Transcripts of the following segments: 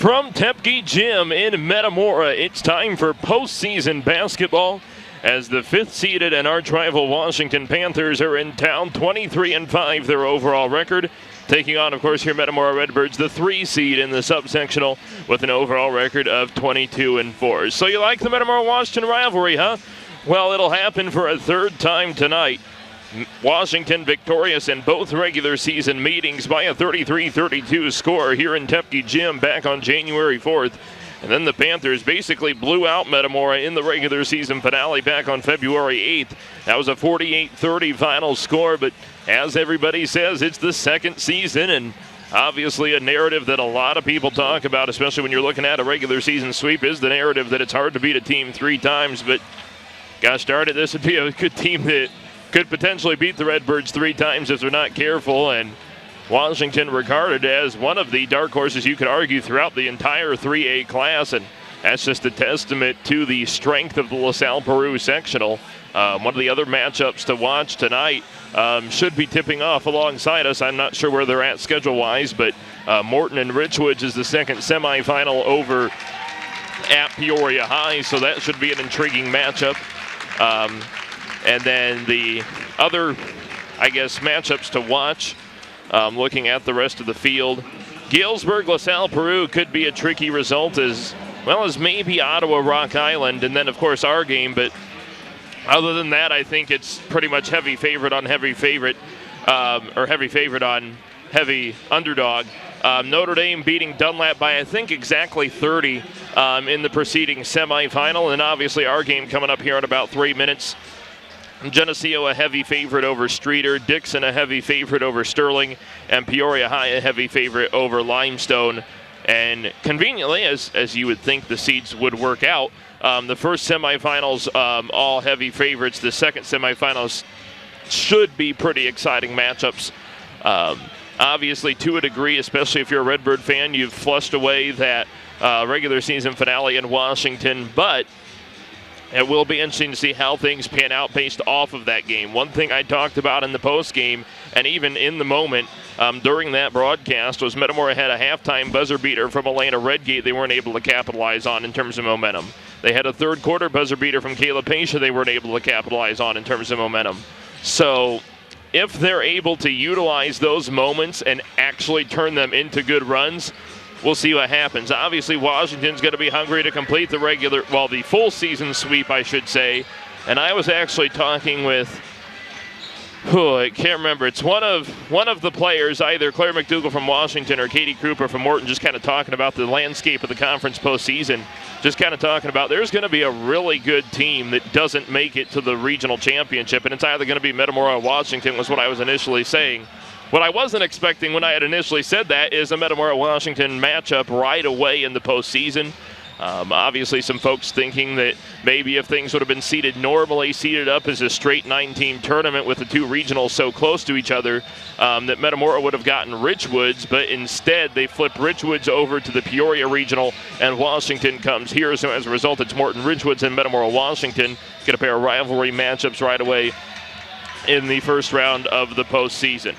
From Tepke Gym in Metamora, it's time for postseason basketball as the 5th-seeded and arch-rival Washington Panthers are in town, 23-5 their overall record. Taking on, of course, here Metamora Redbirds, the 3-seed in the subsectional with an overall record of 22-4. So you like the Metamora-Washington rivalry, huh? Well, it'll happen for a third time tonight. Washington victorious in both regular season meetings by a 33-32 score here in Tepke Gym back on January 4th. And then the Panthers basically blew out Metamora in the regular season finale back on February 8th. That was a 48-30 final score, but as everybody says, it's the second season and obviously a narrative that a lot of people talk about, especially when you're looking at a regular season sweep, is the narrative that it's hard to beat a team 3 times. But gosh darn it, this would be a good team that could potentially beat the Redbirds 3 times if they're not careful. And Washington regarded as one of the dark horses, you could argue, throughout the entire 3A class, and that's just a testament to the strength of the LaSalle Peru sectional. One of the other matchups to watch tonight should be tipping off alongside us. I'm not sure where they're at schedule-wise, but Morton and Richwoods is the second semifinal over at Peoria High, so that should be an intriguing matchup. And then the other, I guess, matchups to watch, looking at the rest of the field, Galesburg, LaSalle, Peru could be a tricky result, as well as maybe Ottawa, Rock Island, and then, of course, our game. But other than that, I think it's pretty much heavy favorite on heavy favorite, or heavy favorite on heavy underdog. Notre Dame beating Dunlap by, I think, exactly 30 in the preceding semifinal, and obviously our game coming up here in about 3 minutes. Geneseo a heavy favorite over Streeter, Dixon a heavy favorite over Sterling, and Peoria High a heavy favorite over Limestone. And conveniently, as you would think the seeds would work out, the first semifinals all heavy favorites. The second semifinals should be pretty exciting matchups. Obviously, to a degree, especially if you're a Redbird fan, you've flushed away that regular season finale in Washington, but it will be interesting to see how things pan out based off of that game. One thing I talked about in the post game, and even in the moment during that broadcast, was Metamora had a halftime buzzer beater from Elena Redgate they weren't able to capitalize on in terms of momentum. They had a third quarter buzzer beater from Kayla Pasha they weren't able to capitalize on in terms of momentum. So if they're able to utilize those moments and actually turn them into good runs, we'll see what happens. Obviously, Washington's going to be hungry to complete the full season sweep, I should say. And I was actually talking with, I can't remember. It's one of the players, either Claire Mcdougall from Washington or Katie Krupa from Morton, just kind of talking about the landscape of the conference postseason. Just kind of talking about there's going to be a really good team that doesn't make it to the regional championship, and it's either going to be Metamora or Washington, was what I was initially saying. What I wasn't expecting when I had initially said that is a Metamora-Washington matchup right away in the postseason. Obviously, some folks thinking that maybe if things would have been seeded up as a straight 9-team tournament with the 2 regionals so close to each other, that Metamora would have gotten Richwoods, but instead they flipped Richwoods over to the Peoria regional, and Washington comes here. So as a result, it's Morton Richwoods and Metamora-Washington get a pair of rivalry matchups right away in the first round of the postseason.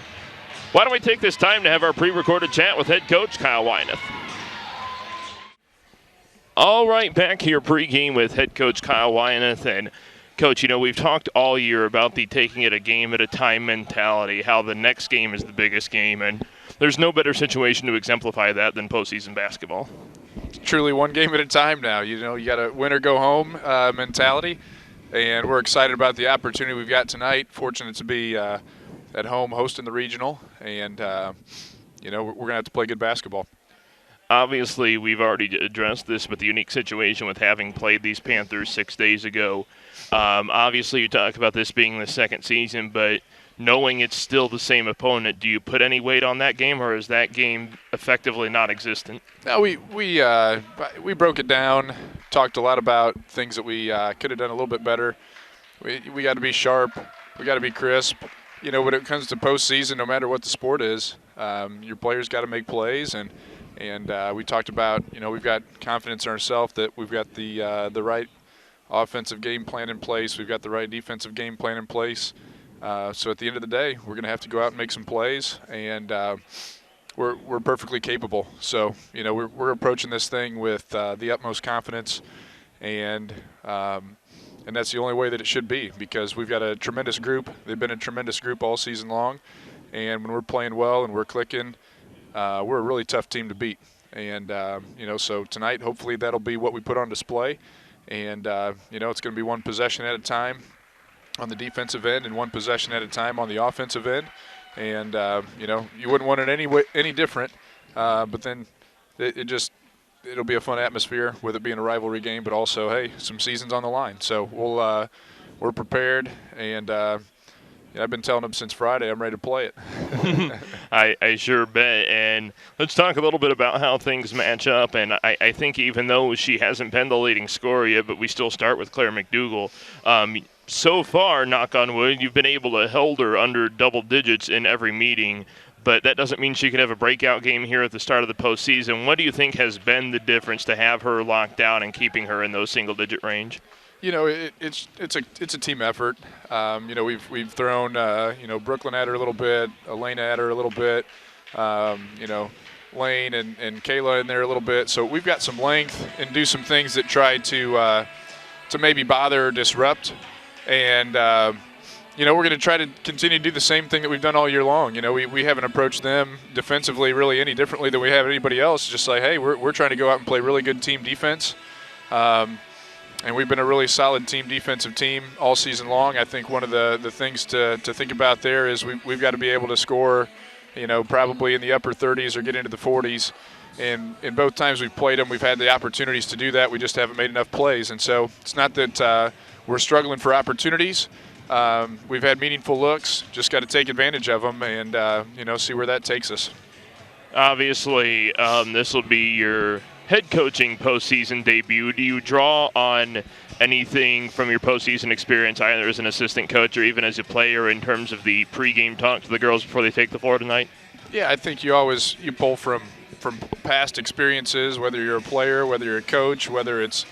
Why don't we take this time to have our pre-recorded chat with head coach Kyle Wyneth. All right, back here pregame with head coach Kyle Wyneth. And Coach, we've talked all year about the taking it a game at a time mentality, how the next game is the biggest game, and there's no better situation to exemplify that than postseason basketball. It's truly one game at a time now. You got a win or go home mentality, and we're excited about the opportunity we've got tonight. Fortunate to be at home hosting the regional, and we're going to have to play good basketball. Obviously, we've already addressed this, but the unique situation with having played these Panthers 6 days ago. Obviously, you talk about this being the second season, but knowing it's still the same opponent, do you put any weight on that game, or is that game effectively non-existent? No, we broke it down, talked a lot about things that we could have done a little bit better. We got to be sharp. We got to be crisp. When it comes to postseason, no matter what the sport is, your players got to make plays, and we talked about, we've got confidence in ourselves that we've got the right offensive game plan in place, we've got the right defensive game plan in place. So at the end of the day, we're going to have to go out and make some plays, and we're perfectly capable. So, we're approaching this thing with the utmost confidence, and that's the only way that it should be, because we've got a tremendous group. They've been a tremendous group all season long, and when we're playing well and we're clicking, we're a really tough team to beat. And, so tonight, hopefully that'll be what we put on display. And, it's going to be one possession at a time on the defensive end and one possession at a time on the offensive end. And, you wouldn't want it any different. But then it'll be a fun atmosphere with it being a rivalry game, but also, hey, some seasons on the line. So we're prepared, and I've been telling them since Friday I'm ready to play it. I sure bet. And let's talk a little bit about how things match up. And I think even though she hasn't been the leading scorer yet, but we still start with Claire Mcdougall. So far, knock on wood, you've been able to hold her under double digits in every meeting. But that doesn't mean she could have a breakout game here at the start of the postseason. What do you think has been the difference to have her locked down and keeping her in those single-digit range? It's a team effort. We've thrown Brooklyn at her a little bit, Elena at her a little bit, Lane and Kayla in there a little bit. So we've got some length and do some things that try to maybe bother or disrupt. And we're going to try to continue to do the same thing that we've done all year long. We haven't approached them defensively really any differently than we have anybody else. Just like, hey, we're trying to go out and play really good team defense. And we've been a really solid defensive team all season long. I think one of the things to think about there is we've got to be able to score, probably in the upper 30s or get into the 40s. And in both times we've played them, we've had the opportunities to do that. We just haven't made enough plays. And so it's not that we're struggling for opportunities. We've had meaningful looks, just got to take advantage of them and, see where that takes us. Obviously, this will be your head coaching postseason debut. Do you draw on anything from your postseason experience, either as an assistant coach or even as a player, in terms of the pregame talk to the girls before they take the floor tonight? Yeah, I think you pull from past experiences, whether you're a player, whether you're a coach, whether it's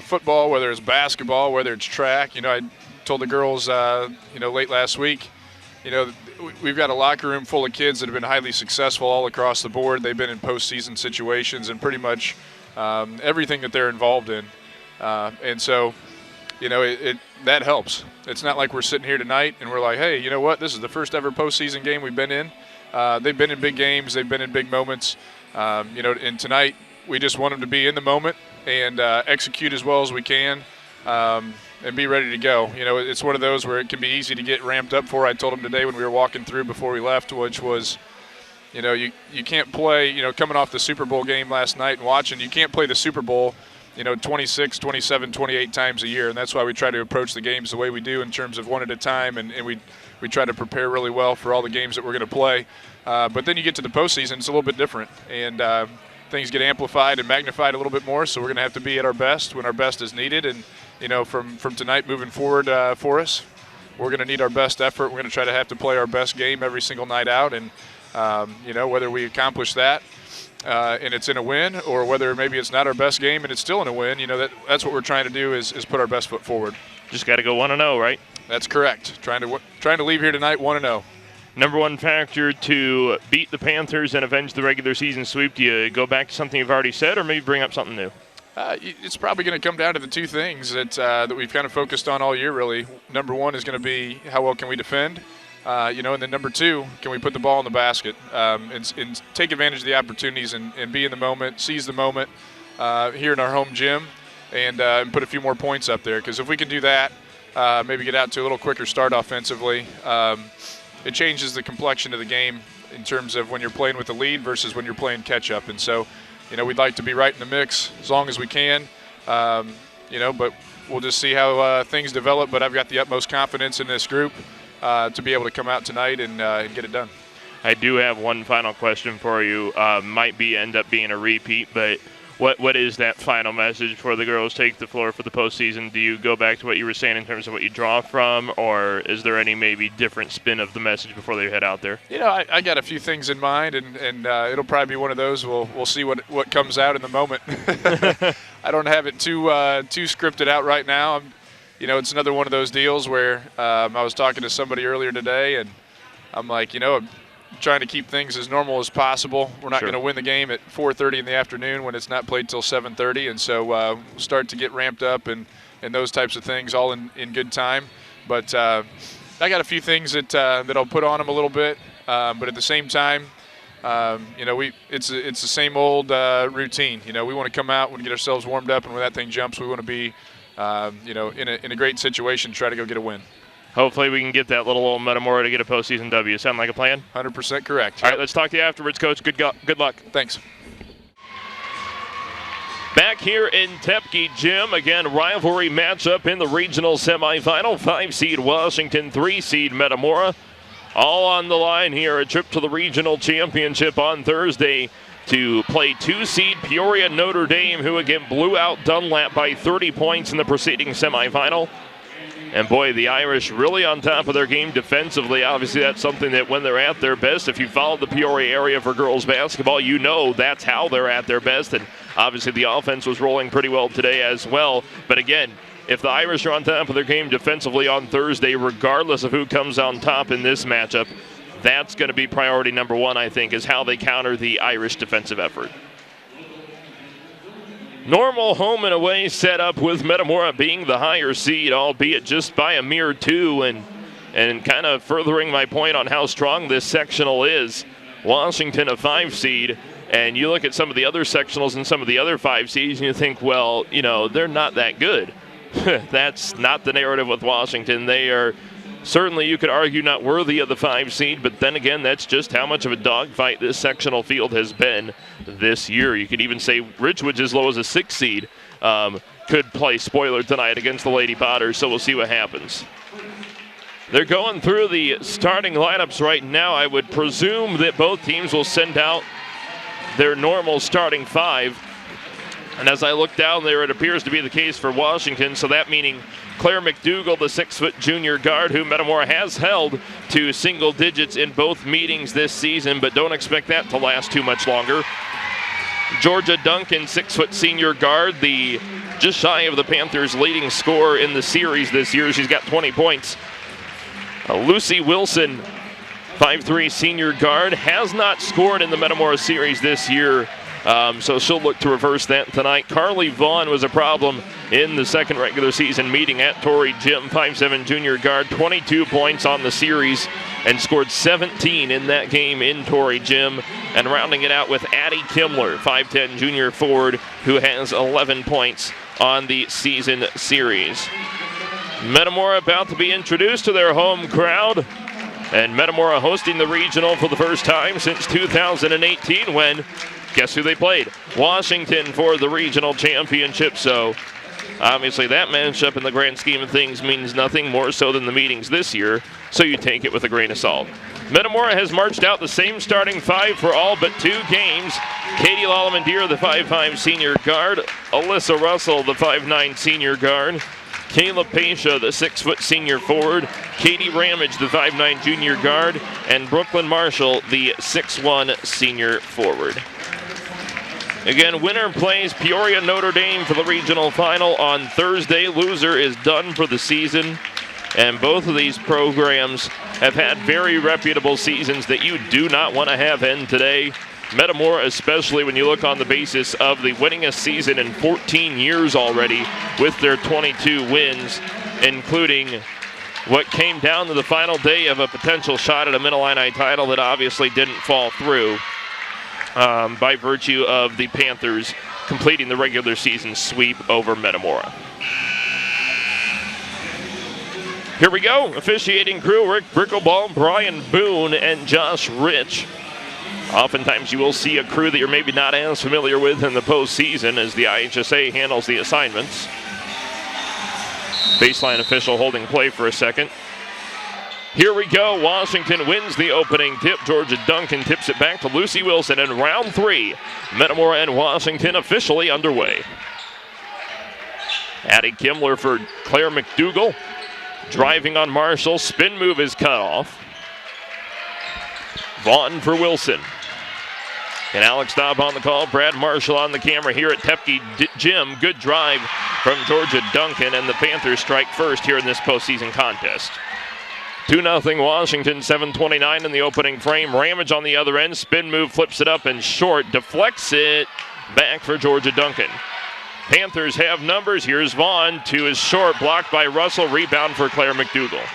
football, whether it's basketball, whether it's track. I told the girls, late last week, we've got a locker room full of kids that have been highly successful all across the board. They've been in postseason situations and pretty much everything that they're involved in. And so, that helps. It's not like we're sitting here tonight and we're like, hey, you know what? This is the first ever postseason game we've been in. They've been in big games. They've been in big moments. And tonight we just want them to be in the moment and execute as well as we can. And be ready to go. It's one of those where it can be easy to get ramped up for. I told them today when we were walking through before we left, which was, you can't play, coming off the Super Bowl game last night and watching, you can't play the Super Bowl, 26, 27, 28 times a year. And that's why we try to approach the games the way we do in terms of one at a time. And we try to prepare really well for all the games that we're going to play. But then you get to the postseason, it's a little bit different. And things get amplified and magnified a little bit more. So we're going to have to be at our best when our best is needed. And from tonight moving forward for us, we're going to need our best effort. We're going to try to have to play our best game every single night out. And, whether we accomplish that and it's in a win, or whether maybe it's not our best game and it's still in a win, that's what we're trying to do is put our best foot forward. Just got to go 1-0, right? That's correct. Trying to leave here tonight 1-0. Number one factor to beat the Panthers and avenge the regular season sweep. Do you go back to something you've already said, or maybe bring up something new? It's probably going to come down to the two things that we've kind of focused on all year, really. Number one is going to be how well can we defend, and then number two, can we put the ball in the basket and take advantage of the opportunities and be in the moment, seize the moment here in our home gym, and put a few more points up there. Because if we can do that, maybe get out to a little quicker start offensively, it changes the complexion of the game in terms of when you're playing with the lead versus when you're playing catch-up. And so, we'd like to be right in the mix as long as we can, but we'll just see how things develop. But I've got the utmost confidence in this group to be able to come out tonight and get it done. I do have one final question for you. Might end up being a repeat, but what is that final message before the girls take the floor for the postseason? Do you go back to what you were saying in terms of what you draw from, or is there any maybe different spin of the message before they head out there? I got a few things in mind, and it'll probably be one of those. We'll see what comes out in the moment. I don't have it too scripted out right now. It's another one of those deals where I was talking to somebody earlier today, and I'm like, trying to keep things as normal as possible. We're not going to win the game at 4:30 in the afternoon when it's not played till 7:30, and so we'll start to get ramped up and those types of things all in good time. But I got a few things that I'll put on them a little bit, but at the same time, it's the same old routine. We want to come out, we want to get ourselves warmed up, and when that thing jumps, we want to be in a great situation, try to go get a win. Hopefully we can get that little old Metamora to get a postseason W. Sound like a plan? 100% correct. All right, let's talk to you afterwards, Coach. Good luck. Thanks. Back here in Tepke Gym, again, rivalry matchup in the regional semifinal. 5-seed Washington, 3-seed Metamora. All on the line here, a trip to the regional championship on Thursday to play 2-seed Peoria Notre Dame, who again blew out Dunlap by 30 points in the preceding semifinal. And boy, the Irish really on top of their game defensively. Obviously, that's something that when they're at their best, if you follow the Peoria area for girls basketball, you know that's how they're at their best. And obviously the offense was rolling pretty well today as well. But again, if the Irish are on top of their game defensively on Thursday, regardless of who comes on top in this matchup, that's going to be priority number one, I think, is how they counter the Irish defensive effort. Normal home and away setup with Metamora being the higher seed, albeit just by a mere 2, and kind of furthering my point on how strong this sectional is. Washington a 5 seed, and you look at some of the other sectionals and some of the other 5 seeds, and you think, well, they're not that good. That's not the narrative with Washington. They are certainly, you could argue, not worthy of the 5 seed, but then again, that's just how much of a dogfight this sectional field has been this year. You could even say Ridgewood's as low as a 6 seed could play spoiler tonight against the Lady Potters, so we'll see what happens. They're going through the starting lineups right now. I would presume that both teams will send out their normal starting 5. And as I look down there, it appears to be the case for Washington, so that meaning Claire Mcdougall, the 6-foot junior guard, who Metamora has held to single digits in both meetings this season, but don't expect that to last too much longer. Georgia Duncan, 6-foot senior guard, the just shy of the Panthers' leading scorer in the series this year. She's got 20 points. Lucy Wilson, 5'3" senior guard, has not scored in the Metamora series this year. So she'll look to reverse that tonight. Carly Vaughn was a problem in the second regular season meeting at Torrey Gym. 5'7" junior guard, 22 points on the series and scored 17 in that game in Torrey Gym. And rounding it out with Addie Kimler, 5'10" junior forward, who has 11 points on the season series. Metamora about to be introduced to their home crowd. And Metamora hosting the regional for the first time since 2018 when, guess who they played? Washington for the regional championship. So obviously that matchup in the grand scheme of things means nothing more so than the meetings this year. So you take it with a grain of salt. Metamora has marched out the same starting 5 for all but 2 games. Katie Lalamandir, the 5'5" senior guard. Alyssa Russell, the 5'9" senior guard. Kayla Pasha, the 6-foot senior forward. Katie Ramage, the 5'9" junior guard. And Brooklyn Marshall, the 6'1" senior forward. Again, winner plays Peoria Notre Dame for the regional final on Thursday. Loser is done for the season. And both of these programs have had very reputable seasons that you do not want to have end today. Metamora, especially when you look on the basis of the winningest season in 14 years already with their 22 wins, including what came down to the final day of a potential shot at a Mid-Illini title that obviously didn't fall through by virtue of the Panthers completing the regular season sweep over Metamora. Here we go. Officiating crew, Rick Brickleball, Brian Boone, and Josh Rich. Oftentimes you will see a crew that you're maybe not as familiar with in the postseason as the IHSA handles the assignments. Baseline official holding play for a second. Here we go. Washington wins the opening tip. Georgia Duncan tips it back to Lucy Wilson. And round 3, Metamora and Washington officially underway. Addie Kimler for Claire Mcdougall. Driving on Marshall. Spin move is cut off. Vaughn for Wilson. And Alex Staub on the call. Brad Marshall on the camera here at Tepke Gym. Good drive from Georgia Duncan, and the Panthers strike first here in this postseason contest. 2-0 Washington, 7:29 in the opening frame. Ramage on the other end. Spin move, flips it up and short. Deflects it back for Georgia Duncan. Panthers have numbers. Here's Vaughn to his short. Blocked by Russell. Rebound for Claire Mcdougall.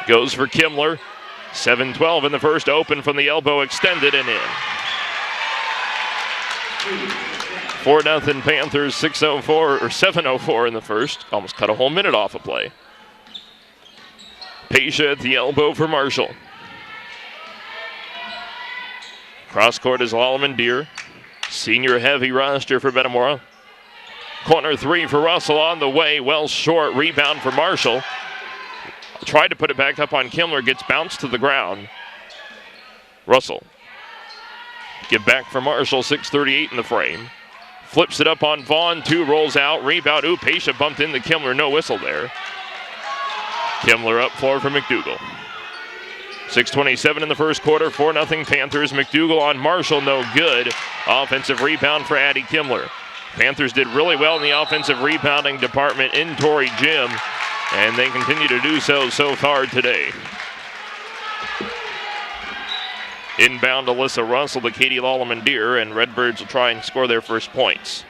Goes for Kimler. 7:12 in the first. Open from the elbow. Extended and in. 4-0 Panthers. 7:04 in the first. Almost cut a whole minute off a play. Pesha at the elbow for Marshall. Cross court is Lallemand-Deer. Senior heavy roster for Metamora. Corner three for Russell on the way. Well short. Rebound for Marshall. Tried to put it back up on Kimler. Gets bounced to the ground. Russell. Give back for Marshall. 6:38 in the frame. Flips it up on Vaughn. 2 rolls out. Rebound. Ooh, Pesha bumped into Kimler. No whistle there. Kimler up floor for Mcdougall. 6:27 in the first quarter. 4-0 Panthers. Mcdougall on Marshall. No good. Offensive rebound for Addie Kimler. Panthers did really well in the offensive rebounding department in Torrey Gym, and they continue to do so far today. Inbound Alyssa Russell to Katie Lallemand-Deer, and Redbirds will try and score their first points.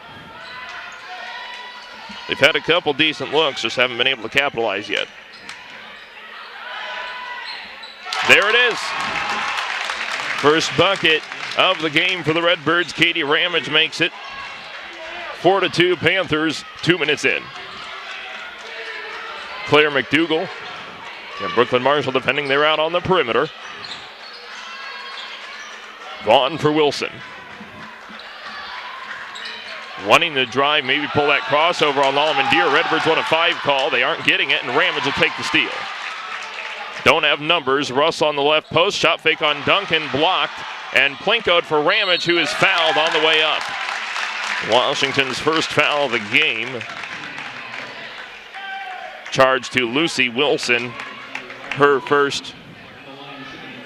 They've had a couple decent looks, just haven't been able to capitalize yet. There it is. First bucket of the game for the Redbirds. Katie Ramage makes it. 4-2 Panthers, 2 minutes in. Claire Mcdougall and Brooklyn Marshall defending. They're out on the perimeter. Vaughn for Wilson. Wanting to drive, maybe pull that crossover on Lallemand-Deer. Redbirds want a 5 call. They aren't getting it, and Ramage will take the steal. Don't have numbers. Russ on the left post. Shot fake on Duncan. Blocked. And Plinkoed for Ramage, who is fouled on the way up. Washington's first foul of the game. Charge to Lucy Wilson. Her first.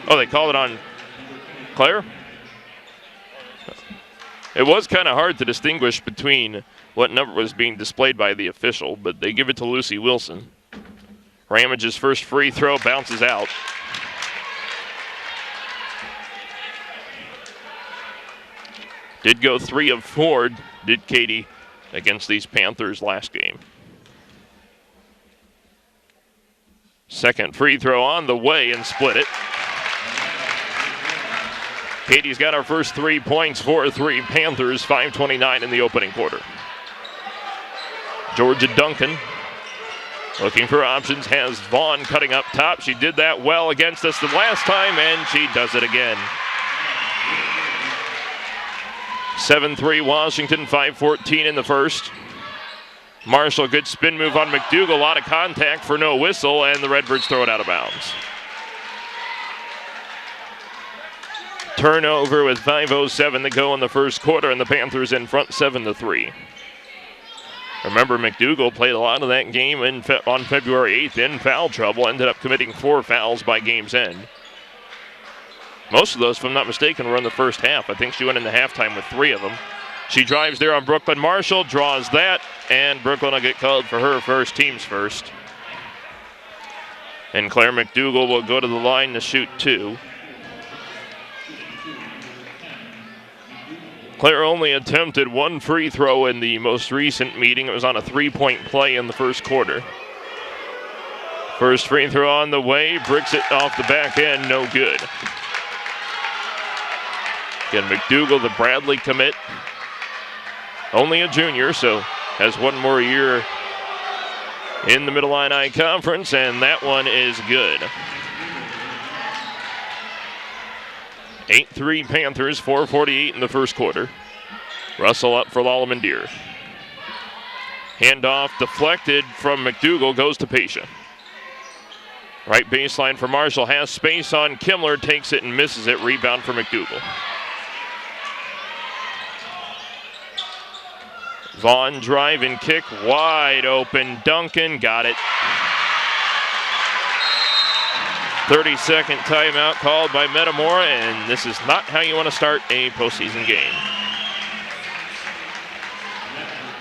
Oh, they called it on Claire? It was kind of hard to distinguish between what number was being displayed by the official, but they give it to Lucy Wilson. Ramage's first free throw bounces out. Did go 3 of 4, did Katie, against these Panthers last game. Second free throw on the way and split it. Katie's got her first 3 points, 4-3 Panthers, 5:29 in the opening quarter. Georgia Duncan looking for options, has Vaughn cutting up top. She did that well against us the last time, and she does it again. 7-3 Washington, 5:14 in the first. Marshall, good spin move on Mcdougall, a lot of contact for no whistle, and the Redbirds throw it out of bounds. Turnover with 5:07 to go in the first quarter, and the Panthers in front 7-3. Remember, Mcdougall played a lot of that game on February 8th in foul trouble, ended up committing 4 fouls by game's end. Most of those, if I'm not mistaken, were in the first half. I think she went into halftime with 3 of them. She drives there on Brooklyn Marshall, draws that, and Brooklyn will get called for her first, team's first. And Claire Mcdougall will go to the line to shoot 2. Claire only attempted 1 free throw in the most recent meeting. It was on a 3-point play in the first quarter. First free throw on the way, bricks it off the back end, no good. Again, Mcdougall, the Bradley commit. Only a junior, so has 1 more year in the Middle Illini Conference, and that one is good. 8-3 Panthers, 4:48 in the first quarter. Russell up for Lallemand-Deer. Handoff deflected from Mcdougall, goes to Pesha. Right baseline for Marshall, has space on Kimler, takes it and misses it. Rebound for Mcdougall. Vaughn drive and kick, wide open. Duncan got it. 30-second timeout called by Metamora, and this is not how you want to start a postseason game.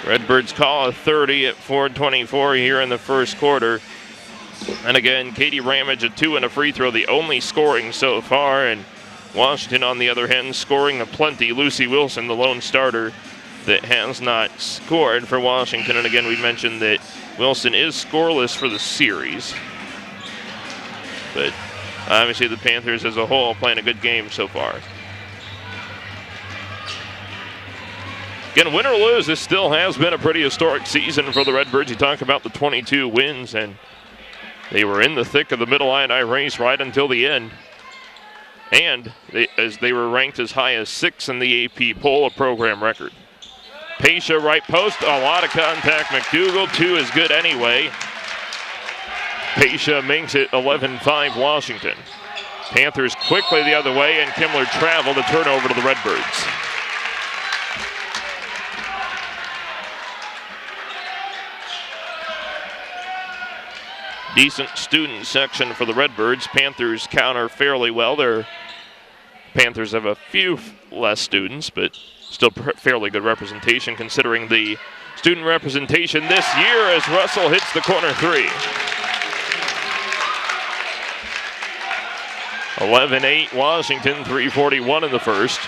Redbirds call a 30 at 4:24 here in the first quarter. And again, Katie Ramage a 2 and a free throw, the only scoring so far. And Washington, on the other hand, scoring aplenty. Lucy Wilson, the lone starter that has not scored for Washington. And again, we mentioned that Wilson is scoreless for the series. But obviously the Panthers as a whole playing a good game so far. Again, win or lose, this still has been a pretty historic season for the Redbirds. You talk about the 22 wins, and they were in the thick of the Middle Illini race right until the end. And as they were ranked as high as 6th in the AP poll, a program record. Pesha right post, a lot of contact. Mcdougall, 2 is good anyway. Pesha makes it 11-5 Washington. Panthers quickly the other way, and Kimmler traveled the turnover to the Redbirds. Decent student section for the Redbirds. Panthers counter fairly well. Their Panthers have a few less students, but still fairly good representation considering the student representation this year as Russell hits the corner 3. 11-8 Washington, 3:41 in the first.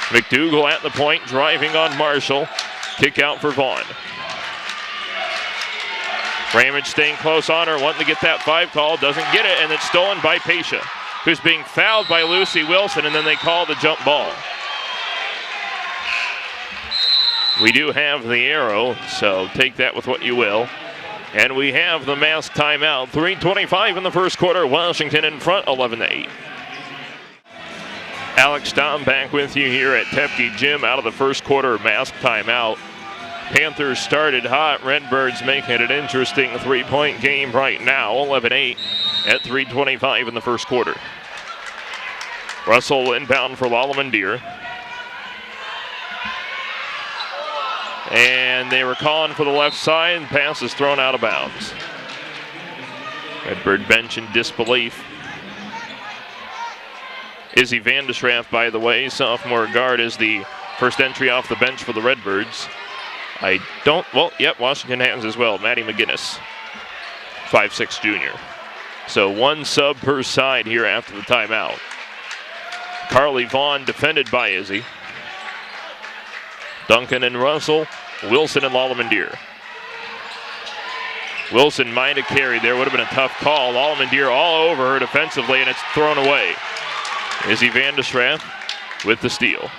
Mcdougall at the point, driving on Marshall. Kick out for Vaughn. Ramage staying close on her, wanting to get that 5 call, doesn't get it, and it's stolen by Pesha, who's being fouled by Lucy Wilson, and then they call the jump ball. We do have the arrow, so take that with what you will. And we have the mass timeout. 3:25 in the first quarter. Washington in front, 11-8. Alex Stamm back with you here at Tepke Gym out of the first quarter mass timeout. Panthers started hot. Redbirds making it an interesting 3-point game right now. 11-8 at 3:25 in the first quarter. Russell inbound for Lalamandir. And they were calling for the left side. Pass is thrown out of bounds. Redbird bench in disbelief. Izzy Vandeschraff, by the way, sophomore guard, is the first entry off the bench for the Redbirds. Washington has as well. Maddie McGinnis, 5'6" junior. So one sub per side here after the timeout. Carly Vaughn defended by Izzy. Duncan and Russell, Wilson and Lalamandir. Wilson might have carried there, would have been a tough call. Lalamandir all over her defensively, and it's thrown away. Izzy Vandeschraff with the steal.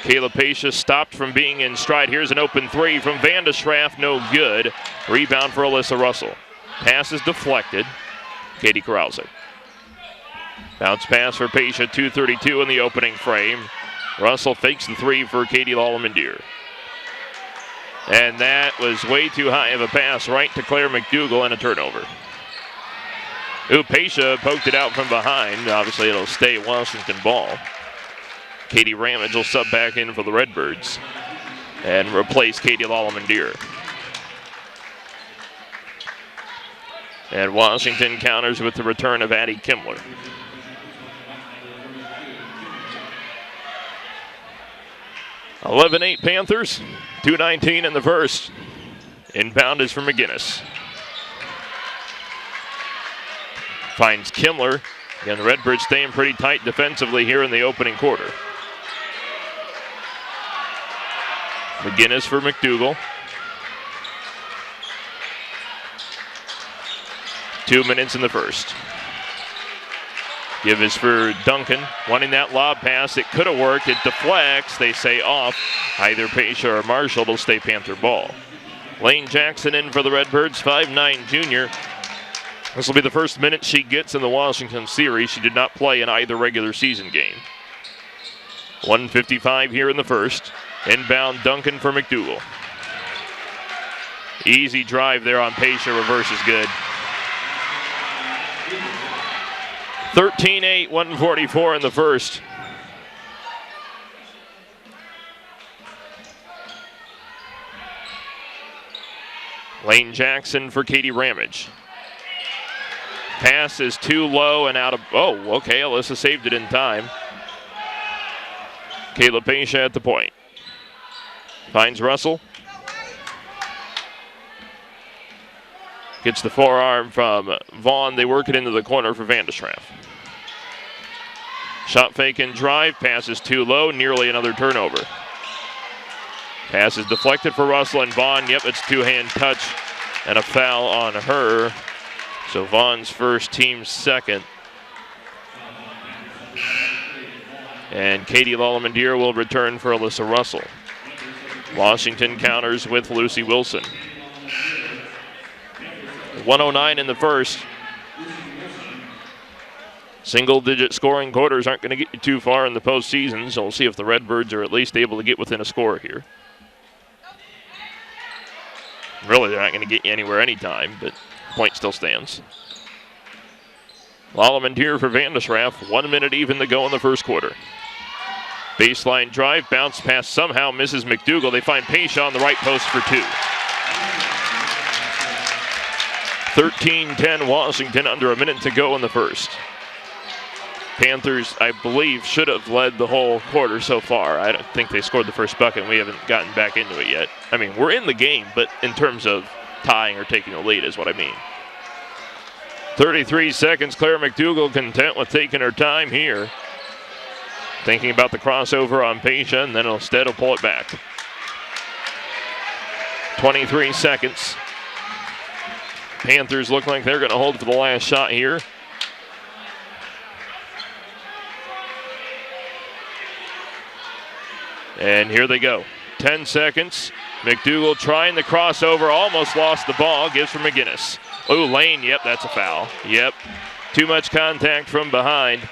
Kayla Pesha stopped from being in stride. Here's an open 3 from Vandeschraff, no good. Rebound for Alyssa Russell. Pass is deflected. Katie Krause. Bounce pass for Pesha, 2:32 in the opening frame. Russell fakes the 3 for Katie Lalamandir. And that was way too high of a pass right to Claire Mcdougall and a turnover. Pesha poked it out from behind. Obviously it'll stay Washington ball. Katie Ramage will sub back in for the Redbirds and replace Katie Lalamandir. And Washington counters with the return of Addie Kimmler. 11-8 Panthers, 2:19 in the first. Inbound is for McGinnis. Finds Kimmler. Again, the Redbirds staying pretty tight defensively here in the opening quarter. McGinnis for Mcdougall. 2 minutes in the first. Give is for Duncan, wanting that lob pass. It could have worked. It deflects. They say off. Either Pesha or Marshall will stay Panther ball. Lane Jackson in for the Redbirds, 5'9" junior. This will be the first minute she gets in the Washington series. She did not play in either regular season game. 1:55 here in the first. Inbound Duncan for Mcdougall. Easy drive there on Pesha. Reverse is good. 13-8, 1:44 in the first. Lane Jackson for Katie Ramage. Pass is too low and out of, okay, Alyssa saved it in time. Kayla Pesha at the point. Finds Russell. Gets the forearm from Vaughn. They work it into the corner for Vandeschraff. Shot fake and drive. Pass is too low. Nearly another turnover. Pass is deflected for Russell and Vaughn. Yep, it's two-hand touch and a foul on her. So Vaughn's first, team's second. And Katie Lalamandir will return for Alyssa Russell. Washington counters with Lucy Wilson. 1:09 in the first. Single-digit scoring quarters aren't going to get you too far in the postseason, so we'll see if the Redbirds are at least able to get within a score here. Really, they're not going to get you anywhere anytime, but point still stands. Lalamandir for Vandeschraff. 1 minute even to go in the first quarter. Baseline drive, bounce pass somehow misses Mcdougall. They find Pesha on the right post for two. 13-10 Washington, under a minute to go in the first. Panthers, I believe, should have led the whole quarter so far. I don't think they scored the first bucket, and we haven't gotten back into it yet. I mean, we're in the game, but in terms of tying or taking the lead is what I mean. 33 seconds, Claire Mcdougall content with taking her time here. Thinking about the crossover on Pesha, and then instead will pull it back. 23 seconds. Panthers look like they're going to hold for the last shot here. And here they go. 10 seconds. Mcdougall trying the crossover, almost lost the ball, gives for McGinnis. Oh, Lane, yep, that's a foul. Yep, too much contact from behind.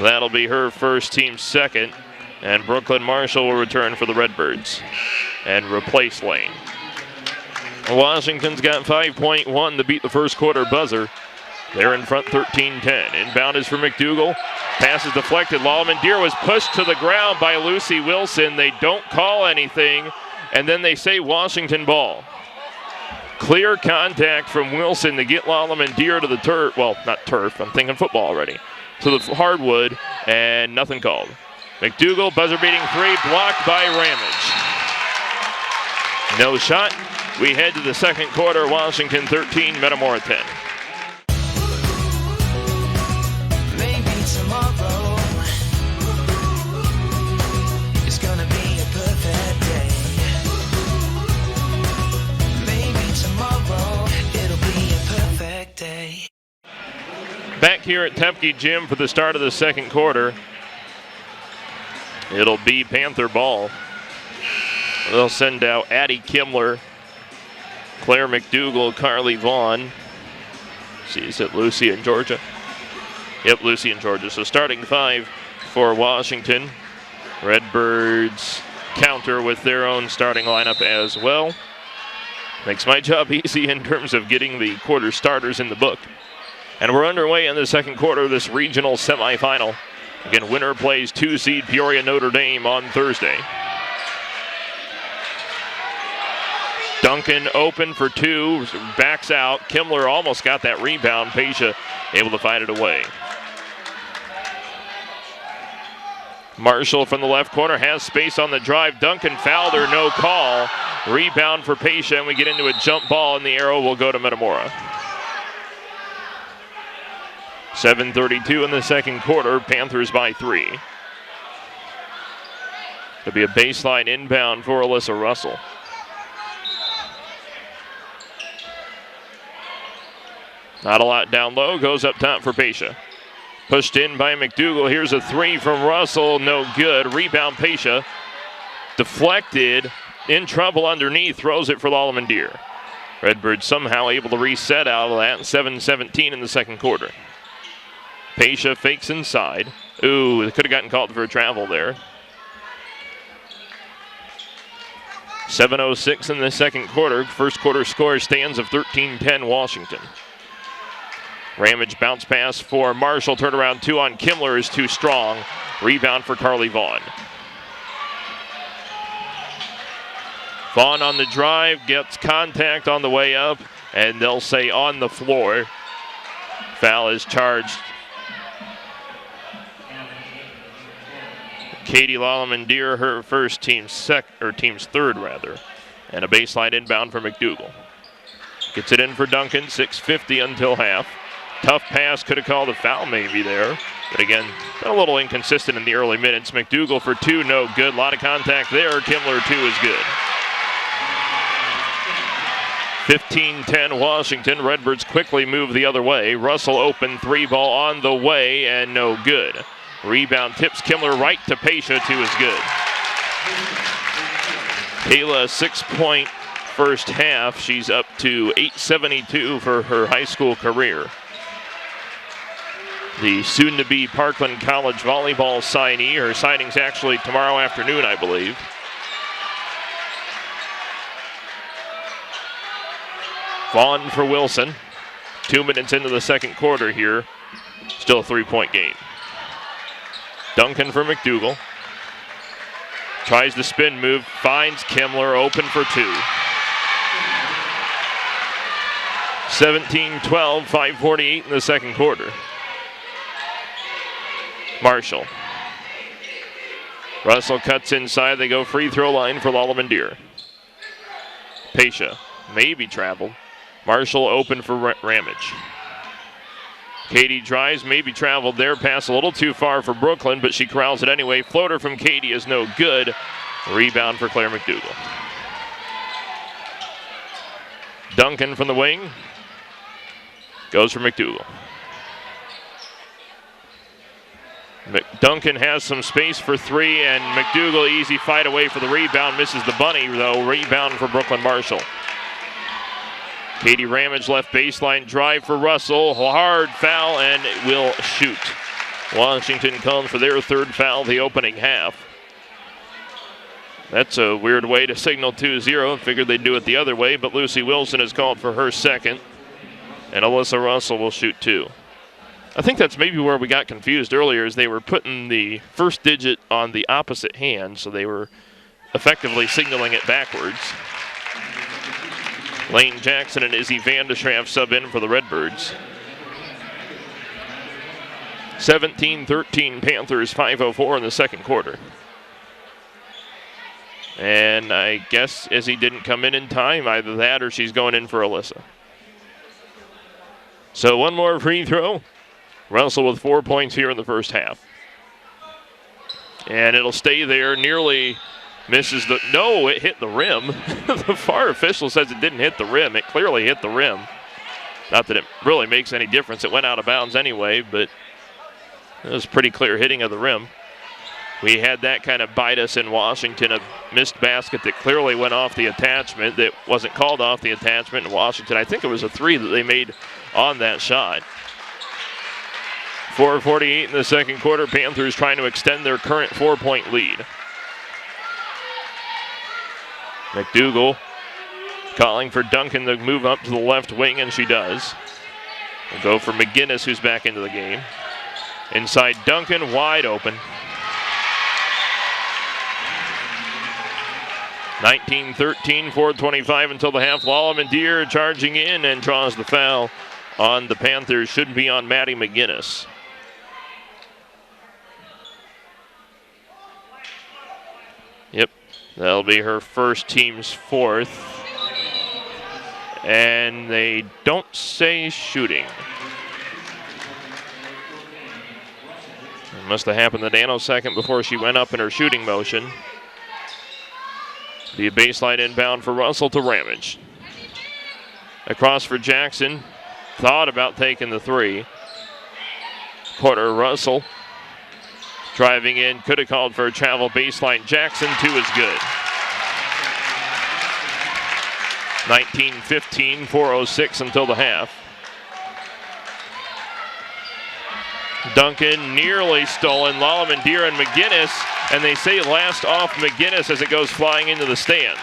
That'll be her first, team second. And Brooklyn Marshall will return for the Redbirds and replace Lane. Washington's got 5.1 to beat the first quarter buzzer. They're in front 13-10. Inbound is for Mcdougall. Pass is deflected. Lalamandir was pushed to the ground by Lucy Wilson. They don't call anything, and then they say Washington ball. Clear contact from Wilson to get Lalamandir to the turf. Well, not turf. I'm thinking football already. To the hardwood, and nothing called. Mcdougall, buzzer-beating three, blocked by Ramage. No shot. We head to the second quarter. Washington 13, Metamora 10. Maybe tomorrow is gonna be a perfect day. Maybe tomorrow it'll be a perfect day. Back here at Tepke Gym for the start of the second quarter. It'll be Panther ball. They'll send out Addie Kimler, Claire Mcdougall, Carly Vaughn. See, is it Lucy and Georgia? Yep, Lucy and Georgia. So starting five for Washington. Redbirds counter with their own starting lineup as well. Makes my job easy in terms of getting the quarter starters in the book. And we're underway in the second quarter of this regional semifinal. Again, winner plays 2-seed Peoria Notre Dame on Thursday. Duncan open for two, backs out. Kimler almost got that rebound. Pesha able to fight it away. Marshall from the left corner has space on the drive. Duncan fouled her, no call. Rebound for Pesha, and we get into a jump ball, and the arrow will go to Metamora. 7:32 in the second quarter, Panthers by 3. It'll be a baseline inbound for Alyssa Russell. Not a lot down low, goes up top for Pesha. Pushed in by Mcdougall. Here's a three from Russell, no good. Rebound Pesha. Deflected, in trouble underneath, throws it for Lalamandir. Redbird somehow able to reset out of that. 7:17 in the second quarter. Pesha fakes inside. Ooh, they could have gotten called for a travel there. 7:06 in the second quarter. First quarter score stands of 13-10 Washington. Ramage bounce pass for Marshall. Turnaround two on Kimler is too strong. Rebound for Carly Vaughn. Vaughn on the drive, gets contact on the way up, and they'll say on the floor. Foul is charged. Katie Lalamandir, her first, team's third rather, and a baseline inbound for Mcdougall. Gets it in for Duncan, 6:50 until half. Tough pass, could have called a foul maybe there. But again, been a little inconsistent in the early minutes. McDougall for 2, no good. A lot of contact there. Kimmler 2 is good. 15-10 Washington. Redbirds quickly move the other way. Russell open 3 ball on the way and no good. Rebound tips Kimmler right to Pesha. 2 is good. Kayla, 6-point first half. She's up to 872 for her high school career. The soon-to-be Parkland College volleyball signee. Her signing's actually tomorrow afternoon, I believe. Vaughn for Wilson. 2 minutes into the second quarter here. Still a 3-point game. Duncan for McDougall. Tries the spin move, finds Kimmler open for 2. 17-12, 5:48 in the second quarter. Marshall. Russell cuts inside. They go free throw line for Lalamandir. Pesha maybe traveled. Marshall open for Ramage. Katie drives, maybe traveled there. Pass a little too far for Brooklyn, but she corrals it anyway. Floater from Katie is no good. Rebound for Claire McDougall. Duncan from the wing. Goes for McDougall. Duncan has some space for 3, and McDougall easy fight away for the rebound. Misses the bunny, though. Rebound for Brooklyn Marshall. Katie Ramage left baseline drive for Russell. Hard foul and will shoot. Washington comes for their 3rd foul the opening half. That's a weird way to signal 2-0. Figured they'd do it the other way, but Lucy Wilson is called for her 2nd. And Alyssa Russell will shoot 2. I think that's maybe where we got confused earlier, is they were putting the first digit on the opposite hand, so they were effectively signaling it backwards. Lane Jackson and Izzy Vandeschraff sub in for the Redbirds. 17-13 Panthers, 5:04 in the second quarter. And I guess Izzy didn't come in time, either that or she's going in for Alyssa. So one more free throw. Russell with 4 points here in the first half. And it'll stay there, nearly misses the, no, it hit the rim. The VAR official says it didn't hit the rim. It clearly hit the rim. Not that it really makes any difference. It went out of bounds anyway, but it was pretty clear hitting of the rim. We had that kind of bite us in Washington, a missed basket that clearly went off the attachment, that wasn't called off the attachment in Washington. I think it was a 3 that they made on that shot. 4:48 in the second quarter. Panthers trying to extend their current 4-point lead. McDougall calling for Duncan to move up to the left wing, and she does. We'll go for McGinnis, who's back into the game. Inside Duncan, wide open. 19-13, 4:25 until the half. Lalamandir charging in and draws the foul on the Panthers. Should be on Maddie McGinnis. Yep, that'll be her first, team's 4th. And they don't say shooting. It must have happened the nanosecond before she went up in her shooting motion. Be a baseline inbound for Russell to Ramage. Across for Jackson. Thought about taking the 3. Porter Russell driving in. Could have called for a travel baseline. Jackson, 2 is good. 19-15, 4:06 until the half. Duncan nearly stolen. Lalamandir and McGinnis, and they say last off McGinnis as it goes flying into the stands.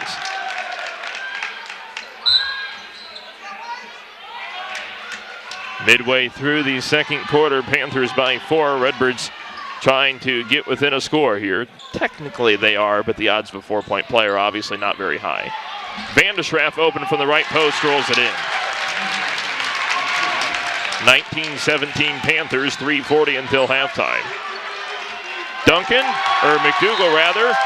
Midway through the second quarter, Panthers by 4. Redbirds trying to get within a score here. Technically they are, but the odds of a 4-point play are obviously not very high. Vandeschraff open from the right post, rolls it in. 19-17 Panthers, 3:40 until halftime. Duncan, or McDougall rather,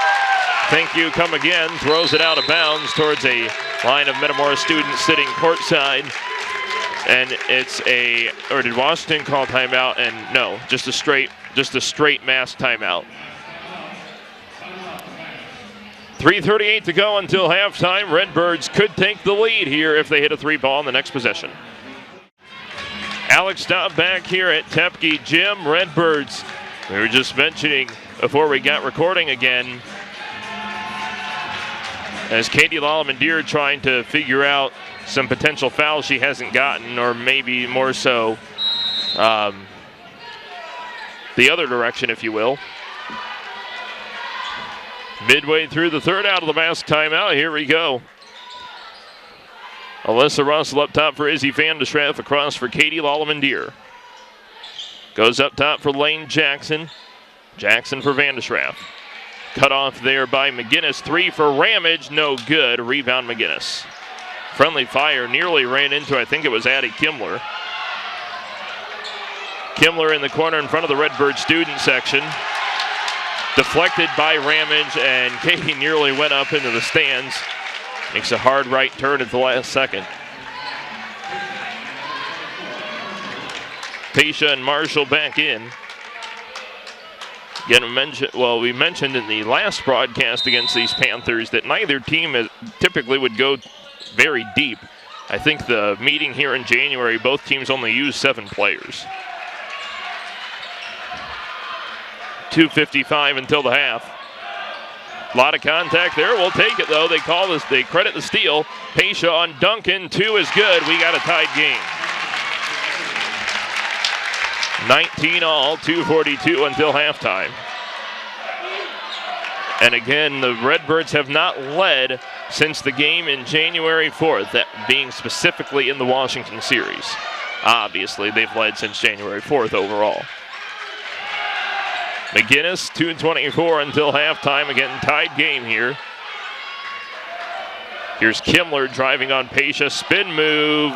thank you, come again, throws it out of bounds towards a line of Metamora students sitting courtside. And or did Washington call timeout? And no, just a straight mass timeout. 3:38 to go until halftime. Redbirds could take the lead here if they hit a three ball in the next possession. Alex Staub back here at Tepke Gym. Redbirds, we were just mentioning before we got recording again, as Katie Lalamandir trying to figure out some potential fouls she hasn't gotten, or maybe more so the other direction, if you will. Midway through the third, out of the mask timeout. Here we go. Alyssa Russell up top for Izzy Van de Schraff, across for Katie Lalamandir. Goes up top for Lane Jackson. Jackson for Van de Schraff. Cut off there by McGinnis. Three for Ramage, no good. Rebound McGinnis. Friendly fire, nearly ran into, I think it was Addie Kimler. Kimler in the corner in front of the Redbird student section. Deflected by Ramage, and Katie nearly went up into the stands. Makes a hard right turn at the last second. Pesha and Marshall back in. Again, we mentioned in the last broadcast against these Panthers that neither team typically would go very deep. I think the meeting here in January, both teams only used 7 players. 2:55 until the half. A lot of contact there. We'll take it, though. They credit the steal. Pesha on Duncan. 2 is good. We got a tied game. 19 all, 2:42 until halftime. And again, the Redbirds have not led since the game in January 4th, that being specifically in the Washington series. Obviously, they've led since January 4th overall. McGinnis, 2:24 until halftime. Again, tied game here. Here's Kimler driving on Pesha. Spin move.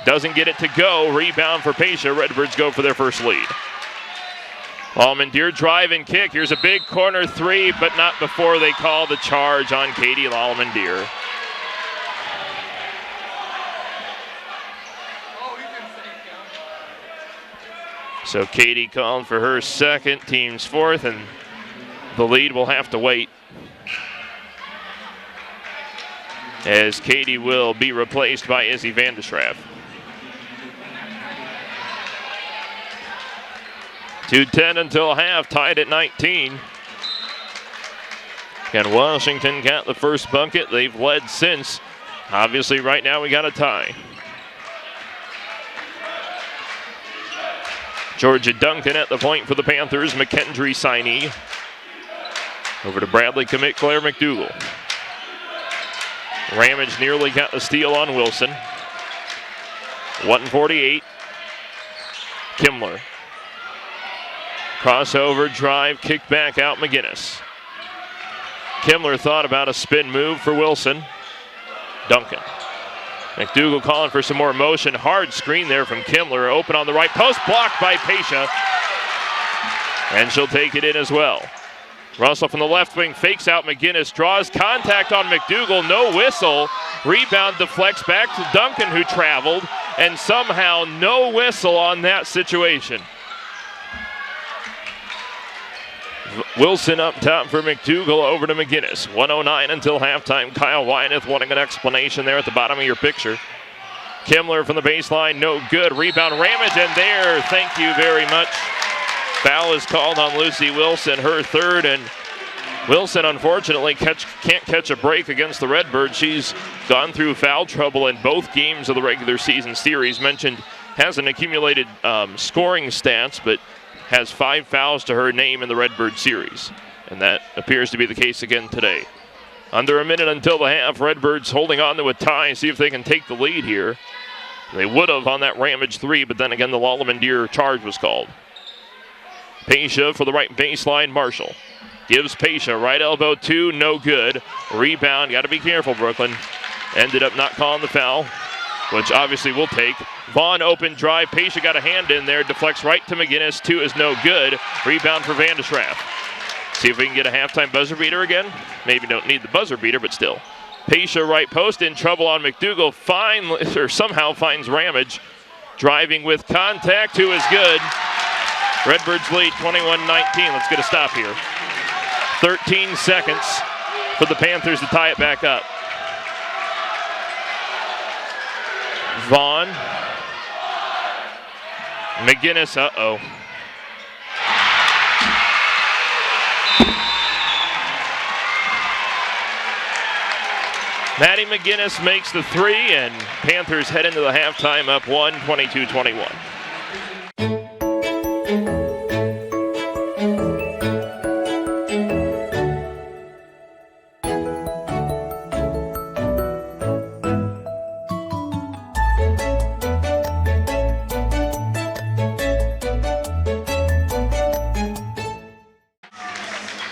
Doesn't get it to go. Rebound for Pesha. Redbirds go for their first lead. Lalamandir drive and kick. Here's a big corner three, but not before they call the charge on Katie Lalamandir. So Katie called for her second, team's fourth, and the lead will have to wait, as Katie will be replaced by Izzy Van de Schraff. 2:10 until half, tied at 19. And Washington got the first bucket. They've led since. Obviously, right now we got a tie. Georgia Duncan at the point for the Panthers. McKendry signee. Over to Bradley commit Claire Mcdougall. Ramage nearly got the steal on Wilson. 1:48. Kimler. Crossover, drive, kick back out McGinnis. Kimler thought about a spin move for Wilson. Duncan. Mcdougall calling for some more motion. Hard screen there from Kimler. Open on the right post, blocked by Pesha. And she'll take it in as well. Russell from the left wing fakes out McGinnis, draws contact on Mcdougall, no whistle. Rebound deflects back to Duncan, who traveled, and somehow no whistle on that situation. Wilson up top for Mcdougall, over to McGinnis. 1:09 until halftime. Kyle Wyneth wanting an explanation there at the bottom of your picture. Kimler from the baseline, no good. Rebound Ramage, and there, thank you very much. Foul is called on Lucy Wilson, her third, and Wilson unfortunately can't catch a break against the Redbirds. She's gone through foul trouble in both games of the regular season series. Mentioned hasn't accumulated scoring stats, but has 5 fouls to her name in the Redbird series, and that appears to be the case again today. Under a minute until the half, Redbirds holding on to a tie, see if they can take the lead here. They would have on that Ramage 3, but then again the Lalamandir charge was called. Pesha for the right baseline, Marshall. Gives Pesha, right elbow 2, no good. Rebound, got to be careful, Brooklyn. Ended up not calling the foul, which obviously we'll take. Vaughn open drive. Pesha got a hand in there. Deflects right to McGinnis. 2 is no good. Rebound for Van de Schraff. See if we can get a halftime buzzer beater again. Maybe don't need the buzzer beater, but still. Pesha right post, in trouble on McDougall. Somehow finds Ramage. Driving with contact, who is good. Redbirds lead 21-19. Let's get a stop here. 13 seconds for the Panthers to tie it back up. Vaughn. McGinnis, uh-oh. Maddie McGinnis makes the three, and Panthers head into the halftime up 22-21.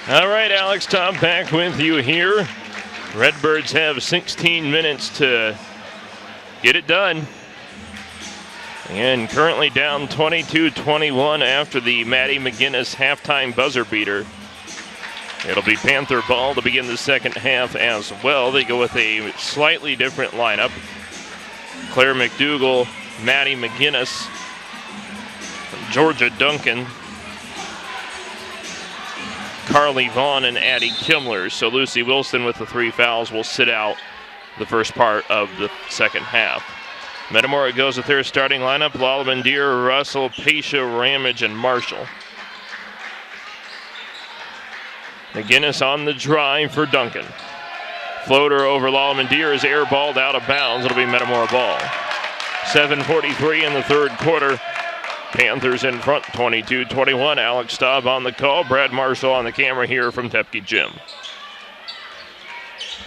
All right, Alex Tom back with you here. Redbirds have 16 minutes to get it done. And currently down 22-21 after the Maddie McGinnis halftime buzzer beater. It'll be Panther ball to begin the second half as well. They go with a slightly different lineup. Claire McDougall, Maddie McGinnis, Georgia Duncan, Carly Vaughn, and Addie Kimler. So Lucy Wilson with the 3 fouls will sit out the first part of the second half. Metamora goes with their starting lineup: Lalamandir, Russell, Pesha, Ramage, and Marshall. McGinnis on the drive for Duncan. Floater over Lalamandir is airballed out of bounds. It'll be Metamora ball. 7:43 in the third quarter. Panthers in front, 22-21. Alex Staub on the call. Brad Marshall on the camera here from Tepke Gym.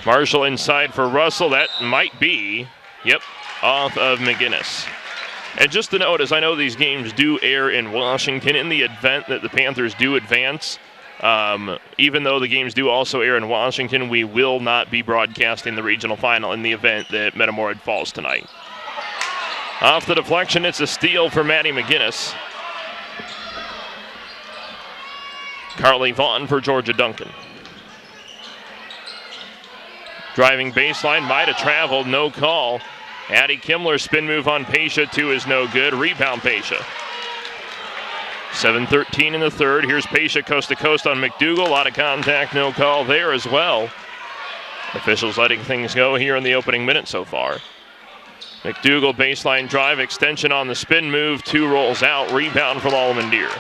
Marshall inside for Russell. That might be, off of McGinnis. And just to note, as I know these games do air in Washington, in the event that the Panthers do advance, even though the games do also air in Washington, we will not be broadcasting the regional final in the event that Metamora falls tonight. Off the deflection, it's a steal for Maddie McGinnis. Carly Vaughn for Georgia Duncan. Driving baseline, might have traveled, no call. Addie Kimler spin move on Pesha, 2 is no good. Rebound Pesha. 7:13 in the third. Here's Pesha coast to coast on McDougall. A lot of contact, no call there as well. Officials letting things go here in the opening minute so far. McDougall baseline drive, extension on the spin move, 2 rolls out, rebound from Lalamandir.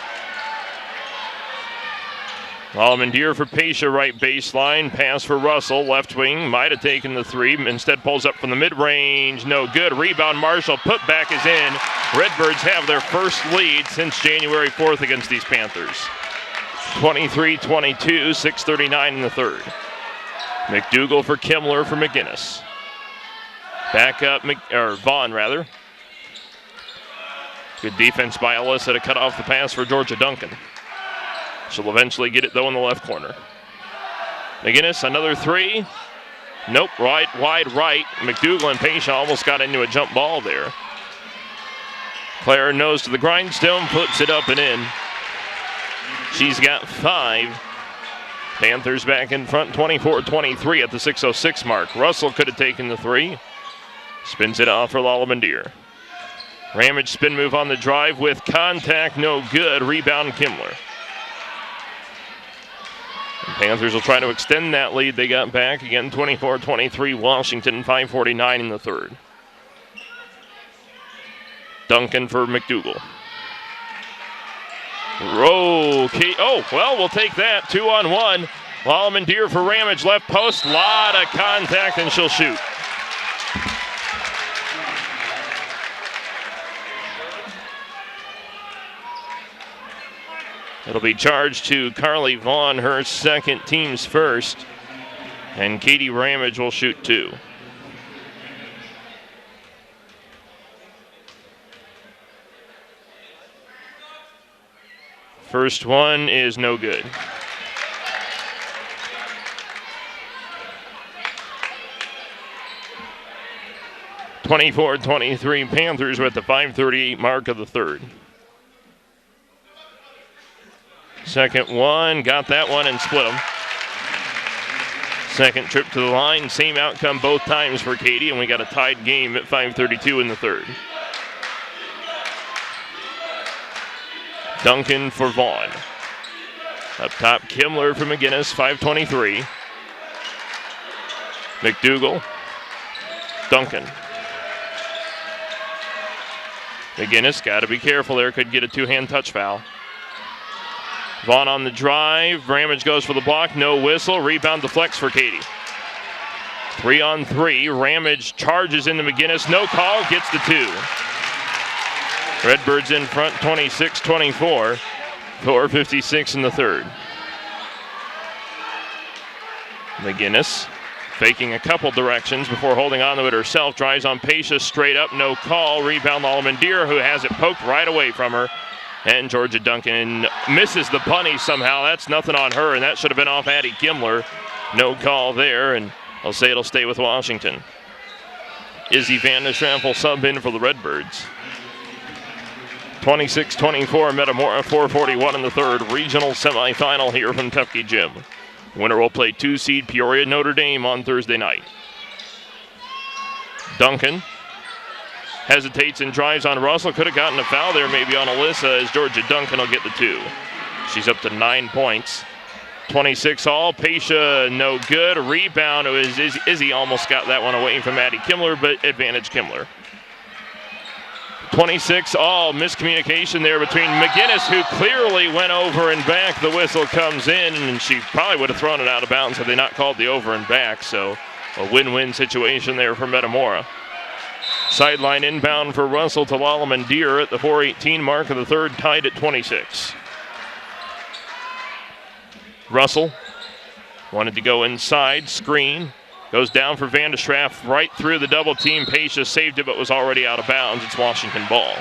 Lalamandir for Pesha, right baseline, pass for Russell, left wing, might have taken the 3, instead pulls up from the mid-range, no good. Rebound Marshall, put back is in. Redbirds have their first lead since January 4th against these Panthers. 23-22, 6:39 in the third. McDougall for Kimler for McGinnis. Back up, Vaughn rather. Good defense by Alyssa to cut off the pass for Georgia Duncan. She'll eventually get it though in the left corner. McGinnis, another 3. Nope, wide right. McDougall and Pesha almost got into a jump ball there. Claire nose to the grindstone, puts it up and in. She's got 5. Panthers back in front, 24-23 at the 6:06 mark. Russell could have taken the 3. Spins it off for Lalamandir. Ramage spin move on the drive with contact, no good. Rebound Kimler. And Panthers will try to extend that lead they got back. Again, 24-23 Washington, 5:49 in the third. Duncan for McDougall. We'll take that. 2-on-1. Lalamandir for Ramage, left post. Lot of contact, and she'll shoot. It'll be charged to Carly Vaughn, her second, team's first. And Katie Ramage will shoot 2. First one is no good. (24-23) Panthers with the 5:38 mark of the third. Second one, got that one and split them. Second trip to the line, same outcome both times for Katie, and we got a tied game at 5:32 in the third. Duncan for Vaughn. Up top, Kimler for McGinnis, 5:23. Mcdougall. Duncan. McGinnis got to be careful there, could get a two-hand touch foul. Vaughn on the drive, Ramage goes for the block, no whistle, rebound deflects for Katie. 3-on-3, Ramage charges into McGinnis, no call, gets the two. Redbirds in front, 26-24, 4:56 in the third. McGinnis faking a couple directions before holding on to it herself, drives on Pacia, straight up, no call, rebound Lallemand-Deer, who has it poked right away from her. And Georgia Duncan misses the bunny somehow. That's nothing on her, and that should have been off Addie Kimler. No call there, and I'll say it'll stay with Washington. Izzy Van der Schramm will sub in for the Redbirds. 26-24, Metamora, 4:41 in the third. Regional semifinal here from Tefke Gym. Winner will play 2-seed Peoria Notre Dame on Thursday night. Duncan hesitates and drives on Russell. Could have gotten a foul there maybe on Alyssa, as Georgia Duncan will get the two. She's up to 9 points. 26 all. Pacia no good. Rebound. It was Izzy almost got that one away from Addie Kimler, but advantage Kimler. 26 all. Miscommunication there between McGinnis, who clearly went over and back. The whistle comes in, and she probably would have thrown it out of bounds had they not called the over and back. So a win-win situation there for Metamora. Sideline inbound for Russell to Lallemand-Deer at the 4:18 mark of the third, tied at 26. Russell wanted to go inside, screen, goes down for Van der Schramm, right through the double team. Pacia saved it, but was already out of bounds. It's Washington ball.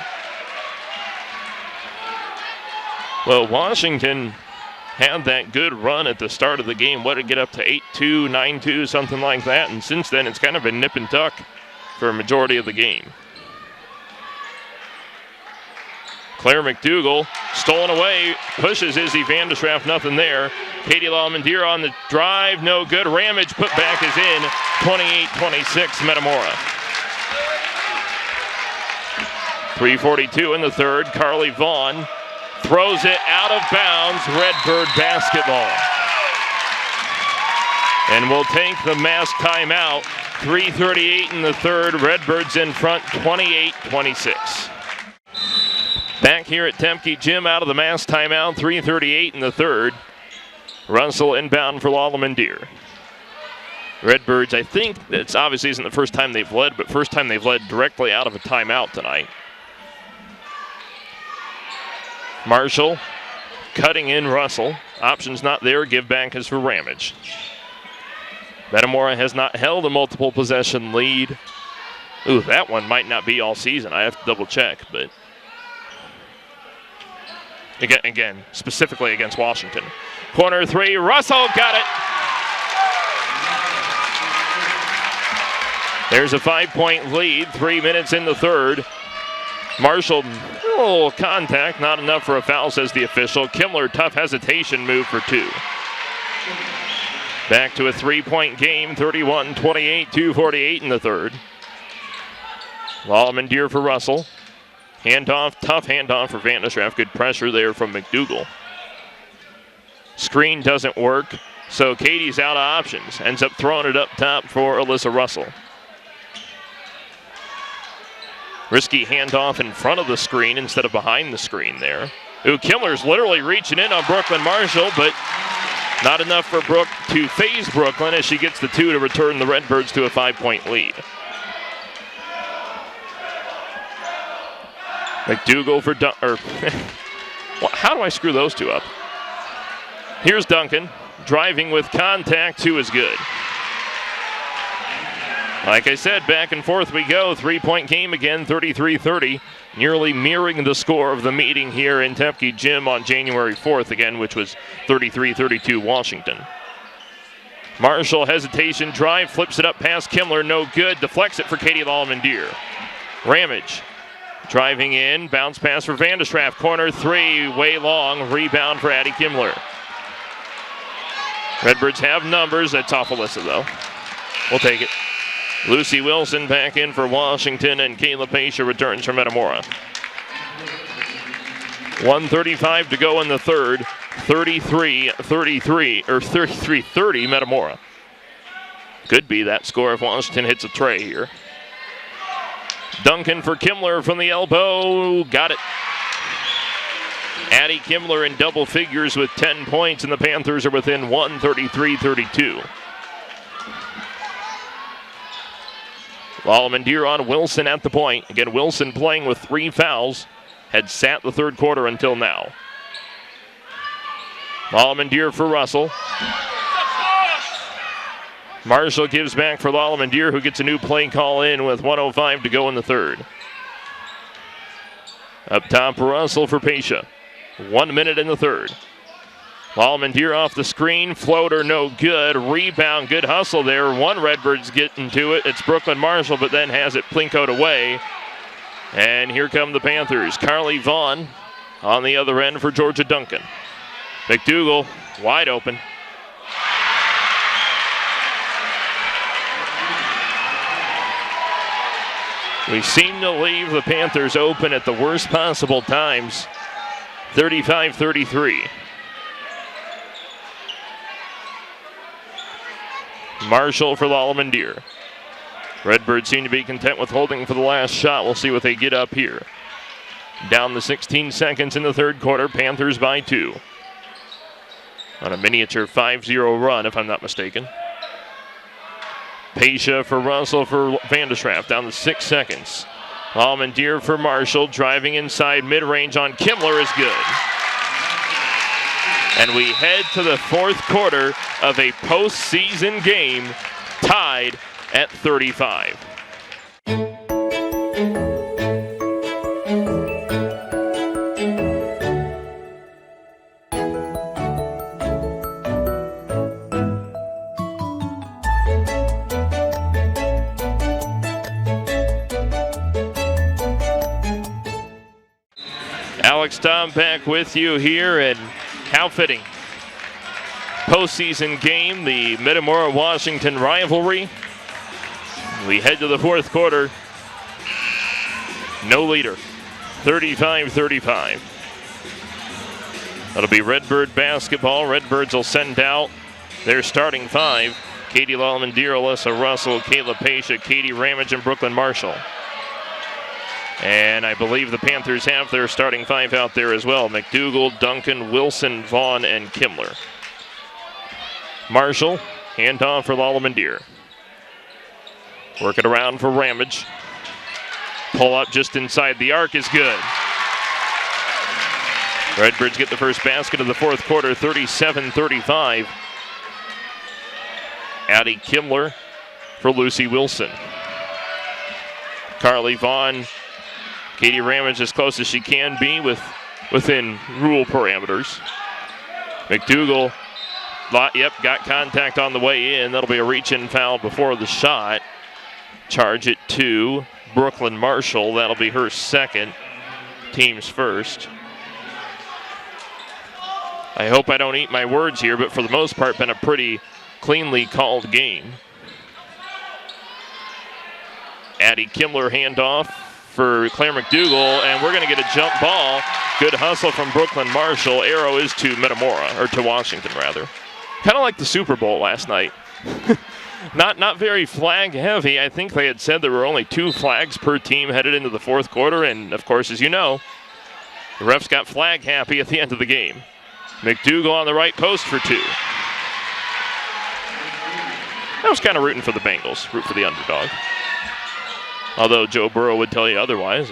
Well, Washington had that good run at the start of the game. What did it get up to 8-2, 9-2, something like that? And since then, it's kind of been nip and tuck for a majority of the game. Claire Mcdougall stolen away, pushes Izzy Van der Schramm, nothing there. Katie Lallemand-Deer on the drive, no good. Ramage put back is in, 28-26 Metamora. 3:42 in the third. Carly Vaughn throws it out of bounds. Redbird basketball. And we'll take the mass timeout. 3:38 in the third. Redbirds in front, 28-26. Back here at Tefke Gym out of the mass timeout, 3:38 in the third. Russell inbound for Lallemand-Deer. Redbirds, I think it's obviously isn't the first time they've led, but first time they've led directly out of a timeout tonight. Marshall cutting in Russell. Options not there, give back is for Ramage. Metamora has not held a multiple possession lead. Ooh, that one might not be all season. I have to double check, but again, specifically against Washington. Corner three, Russell got it. There's a 5-point lead, 3 minutes in the third. Marshall, a little contact, not enough for a foul, says the official. Kimler, tough hesitation move for two. Back to a 3-point game, 31-28, 2:48 in the third. Lallemand-Deer for Russell. Handoff, tough handoff for Van der Schramm. Good pressure there from Mcdougall. Screen doesn't work, so Katie's out of options. Ends up throwing it up top for Alyssa Russell. Risky handoff in front of the screen instead of behind the screen there. Ooh, Kimler's literally reaching in on Brooklyn Marshall, but not enough for Brooke to phase Brooklyn as she gets the two to return the Redbirds to a 5-point lead. Mcdougall for well, how do I screw those two up? Here's Duncan, driving with contact, two is good. Like I said, back and forth we go. 3-point game again, 33-30. Nearly mirroring the score of the meeting here in Tefke Gym on January 4th again, which was 33-32 Washington. Marshall, hesitation, drive, flips it up past Kimler, no good. Deflects it for Katie Lallemand-Deer. Ramage, driving in, bounce pass for Van der Schramm. Corner three, way long, rebound for Addie Kimler. Redbirds have numbers. That's off Alyssa, though. We'll take it. Lucy Wilson back in for Washington, and Kayla Pasha returns for Metamora. 1:35 to go in the third. 33-30 Metamora. Could be that score if Washington hits a tray here. Duncan for Kimler from the elbow. Got it. Addie Kimler in double figures with 10 points, and the Panthers are within 133-32. Lallemand on Wilson at the point. Again, Wilson playing with 3 fouls. Had sat the third quarter until now. Lallemand for Russell. Marshall gives back for Lallemand, who gets a new play call in with 1:05 to go in the third. Up top, Russell for Pasha. 1 minute in the third. Lallemand off the screen. Floater no good. Rebound, good hustle there. One Redbird's getting to it. It's Brooklyn Marshall, but then has it plinkoed away. And here come the Panthers. Carly Vaughn on the other end for Georgia Duncan. Mcdougall wide open. We seem to leave the Panthers open at the worst possible times. 35-33. Marshall for Lallemand. Redbirds seem to be content with holding for the last shot. We'll see what they get up here. Down to 16 seconds in the third quarter. Panthers by 2. On a miniature 5-0 run, if I'm not mistaken. Pasha for Russell for Vandeschraft. Down to 6 seconds. Lallemand for Marshall. Driving inside mid-range on Kimler is good. And we head to the fourth quarter of a postseason game tied at 35. Alex Tom back with you here, and how fitting. Postseason game, the Metamora-Washington rivalry. We head to the fourth quarter. No leader. 35-35. That'll be Redbird basketball. Redbirds will send out their starting 5. Katie Lallemand, Alyssa Russell, Kayla Pasha, Katie Ramage, and Brooklyn Marshall. And I believe the Panthers have their starting 5 out there as well. Mcdougall, Duncan, Wilson, Vaughn, and Kimler. Marshall, handoff for Lallemand. Working around for Ramage. Pull up just inside the arc is good. Redbirds get the first basket of the fourth quarter, 37-35. Addie Kimler for Lucy Wilson. Carly Vaughn, Katie Ramage as close as she can be within rule parameters. Mcdougall, got contact on the way in. That'll be a reach-in foul before the shot. Charge it to Brooklyn Marshall. That'll be her second, team's first. I hope I don't eat my words here, but for the most part, been a pretty cleanly called game. Addie Kimler handoff for Claire Mcdougall, and we're going to get a jump ball. Good hustle from Brooklyn Marshall. Arrow is to Metamora, or to Washington, rather. Kind of like the Super Bowl last night. Not very flag heavy. I think they had said there were only 2 flags per team headed into the fourth quarter, and of course, as you know, the refs got flag happy at the end of the game. Mcdougall on the right post for 2. I was kind of rooting for the Bengals, root for the underdog. Although Joe Burrow would tell you otherwise.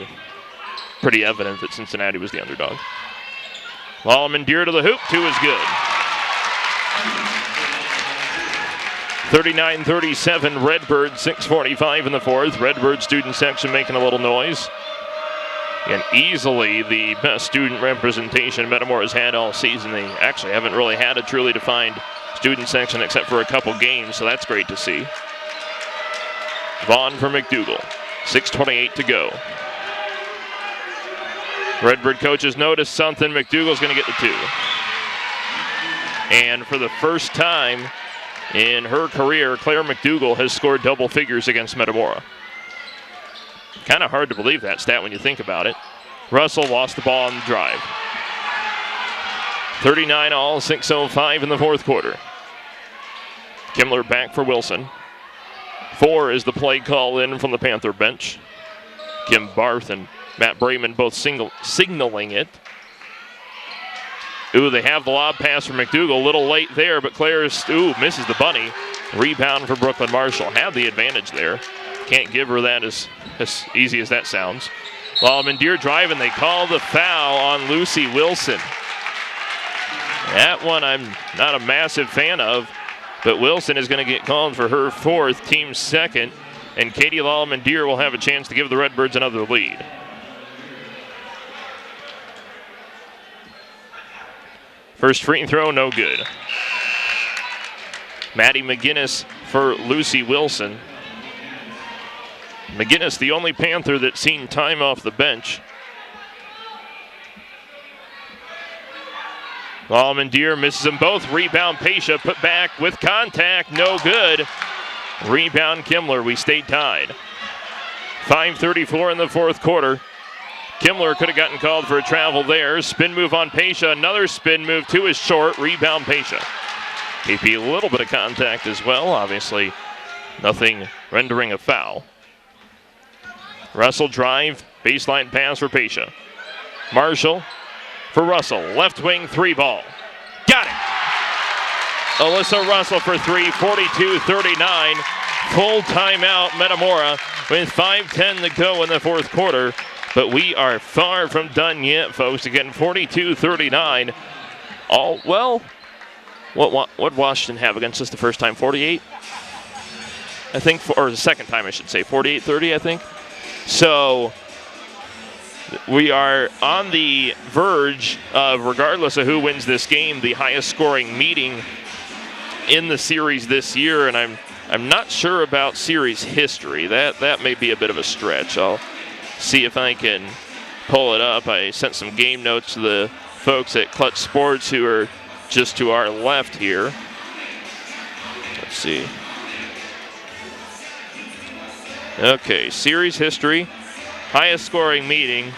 Pretty evident that Cincinnati was the underdog. Lallemand to the hoop, 2 is good. 39-37, Redbird, 6:45 in the fourth. Redbird student section making a little noise. And easily the best student representation Metamora's had all season. They actually haven't really had a truly defined student section except for a couple games, so that's great to see. Vaughn for Mcdougall. 6:28 to go. Redbird coaches noticed something. Mcdougall's going to get the 2. And for the first time in her career, Claire Mcdougall has scored double figures against Metamora. Kind of hard to believe that stat when you think about it. Russell lost the ball on the drive. 39-all, 6:05 in the fourth quarter. Kimmler back for Wilson. 4 is the play call in from the Panther bench. Kim Barth and Matt Brayman both signaling it. Ooh, they have the lob pass from Mcdougall. A little late there, but Claire's, misses the bunny. Rebound for Brooklyn Marshall. Have the advantage there. Can't give her that as easy as that sounds. Lallemand-Deer driving. They call the foul on Lucy Wilson. That one I'm not a massive fan of, but Wilson is going to get called for her 4th, team 2nd, and Katie Lallemand-Deer will have a chance to give the Redbirds another lead. First free throw, no good. Maddie McGinnis for Lucy Wilson. McGinnis, the only Panther that's seen time off the bench. Lallemand-Deer misses them both. Rebound, Pesha put back with contact, no good. Rebound, Kimmler. We stayed tied. 5:34 in the fourth quarter. Kimmler could have gotten called for a travel there. Spin move on Pesha. Another spin move, 2 is short. Rebound, Pesha. KP a little bit of contact as well. Obviously, nothing rendering a foul. Russell drive, baseline pass for Pesha. Marshall for Russell. Left wing 3 ball. Got it. Alyssa Russell for 3, 42-39. Full timeout, Metamora, with 5:10 to go in the fourth quarter. But we are far from done yet, folks. Again, 42-39. What Washington have against us the first time? 48? I think, or the second time, I should say. 48-30, I think. So we are on the verge of, regardless of who wins this game, the highest scoring meeting in the series this year. And I'm not sure about series history. That may be a bit of a stretch. I'll see if I can pull it up. I sent some game notes to the folks at Clutch Sports who are just to our left here. Let's see. Okay, series history. Highest scoring meeting.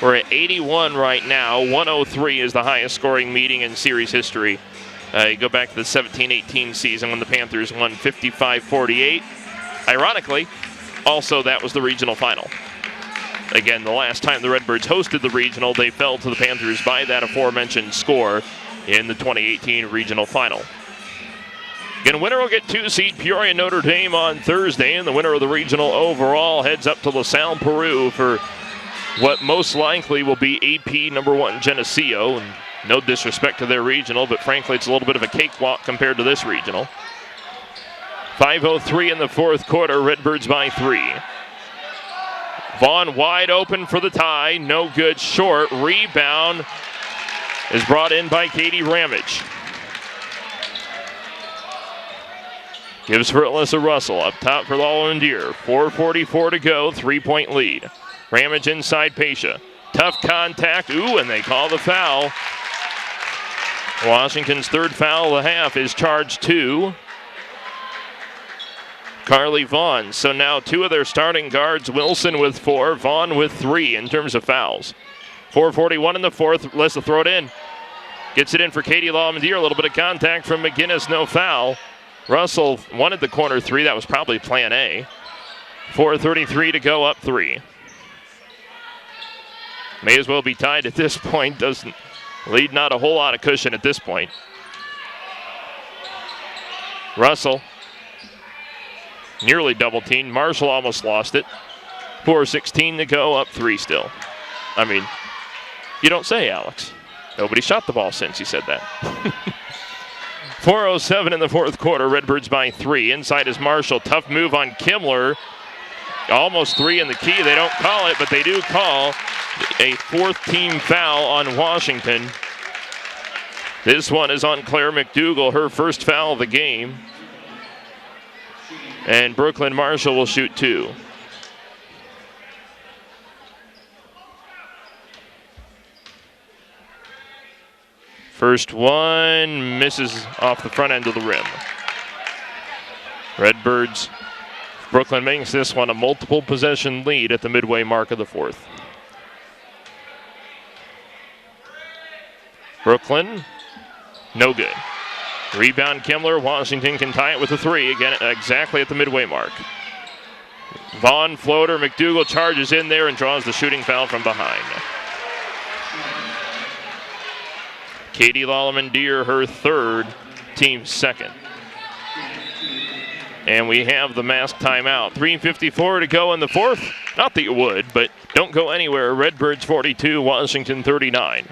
We're at 81 right now. 103 is the highest scoring meeting in series history. You go back to the 17-18 season when the Panthers won 55-48. Ironically, also that was the regional final. Again, the last time the Redbirds hosted the regional, they fell to the Panthers by that aforementioned score in the 2018 regional final. Again, winner will get 2 seed Peoria Notre Dame on Thursday, and the winner of the regional overall heads up to LaSalle, Peru for what most likely will be AP number 1 Geneseo. And no disrespect to their regional, but frankly, it's a little bit of a cakewalk compared to this regional. 5:03 in the fourth quarter, Redbirds by 3. Vaughn wide open for the tie, no good, short. Rebound is brought in by Katie Ramage. Gives for Alyssa Russell, up top for Lallemand-Deer. 4:44 to go, 3-point lead. Ramage inside Pesha. Tough contact, and they call the foul. Washington's third foul of the half is charged to Carly Vaughn. So now 2 of their starting guards, Wilson with 4, Vaughn with 3 in terms of fouls. 4:41 in the fourth, let's throw it in. Gets it in for Katie Lallemand-Deer, a little bit of contact from McGinnis, no foul. Russell wanted the corner 3, that was probably plan A. 4:33 to go, up 3. May as well be tied at this point, doesn't lead not a whole lot of cushion at this point. Russell nearly double teamed. Marshall almost lost it. 4:16 to go, up 3 still. I mean, you don't say, Alex. Nobody shot the ball since you said that. 4:07 in the fourth quarter, Redbirds by 3. Inside is Marshall. Tough move on Kimmler. Almost 3 in the key. They don't call it, but they do call a 4th team foul on Washington. This one is on Claire Mcdougall, her first foul of the game. And Brooklyn Marshall will shoot 2. First one misses off the front end of the rim. Redbirds, Brooklyn makes this one a multiple possession lead at the midway mark of the fourth. Brooklyn, no good. Rebound Kimmler, Washington can tie it with a three, again exactly at the midway mark. Vaughn floater, Mcdougall charges in there and draws the shooting foul from behind. Katie Lallemand-Deer, her third, team second. And we have the mask timeout. 3:54 to go in the fourth. Not that you would, but don't go anywhere. Redbirds 42, Washington 39.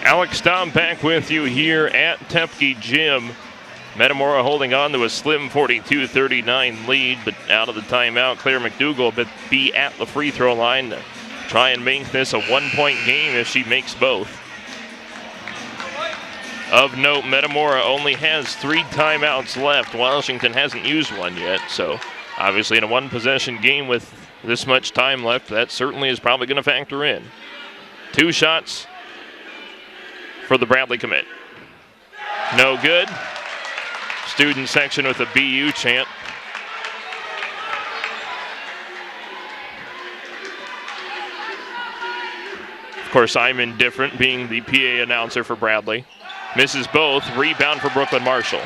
Alex Staub back with you here at Tepke Gym. Metamora holding on to a slim 42-39 lead, but out of the timeout, Claire Mcdougall will be at the free throw line to try and make this a one-point game if she makes both. Of note, Metamora only has 3 timeouts left. Washington hasn't used one yet, so obviously in a one-possession game with this much time left, that certainly is probably going to factor in. 2 shots for the Bradley commit. No good. Student section with a BU chant. Of course, I'm indifferent, being the PA announcer for Bradley. Misses both. Rebound for Brooklyn Marshall.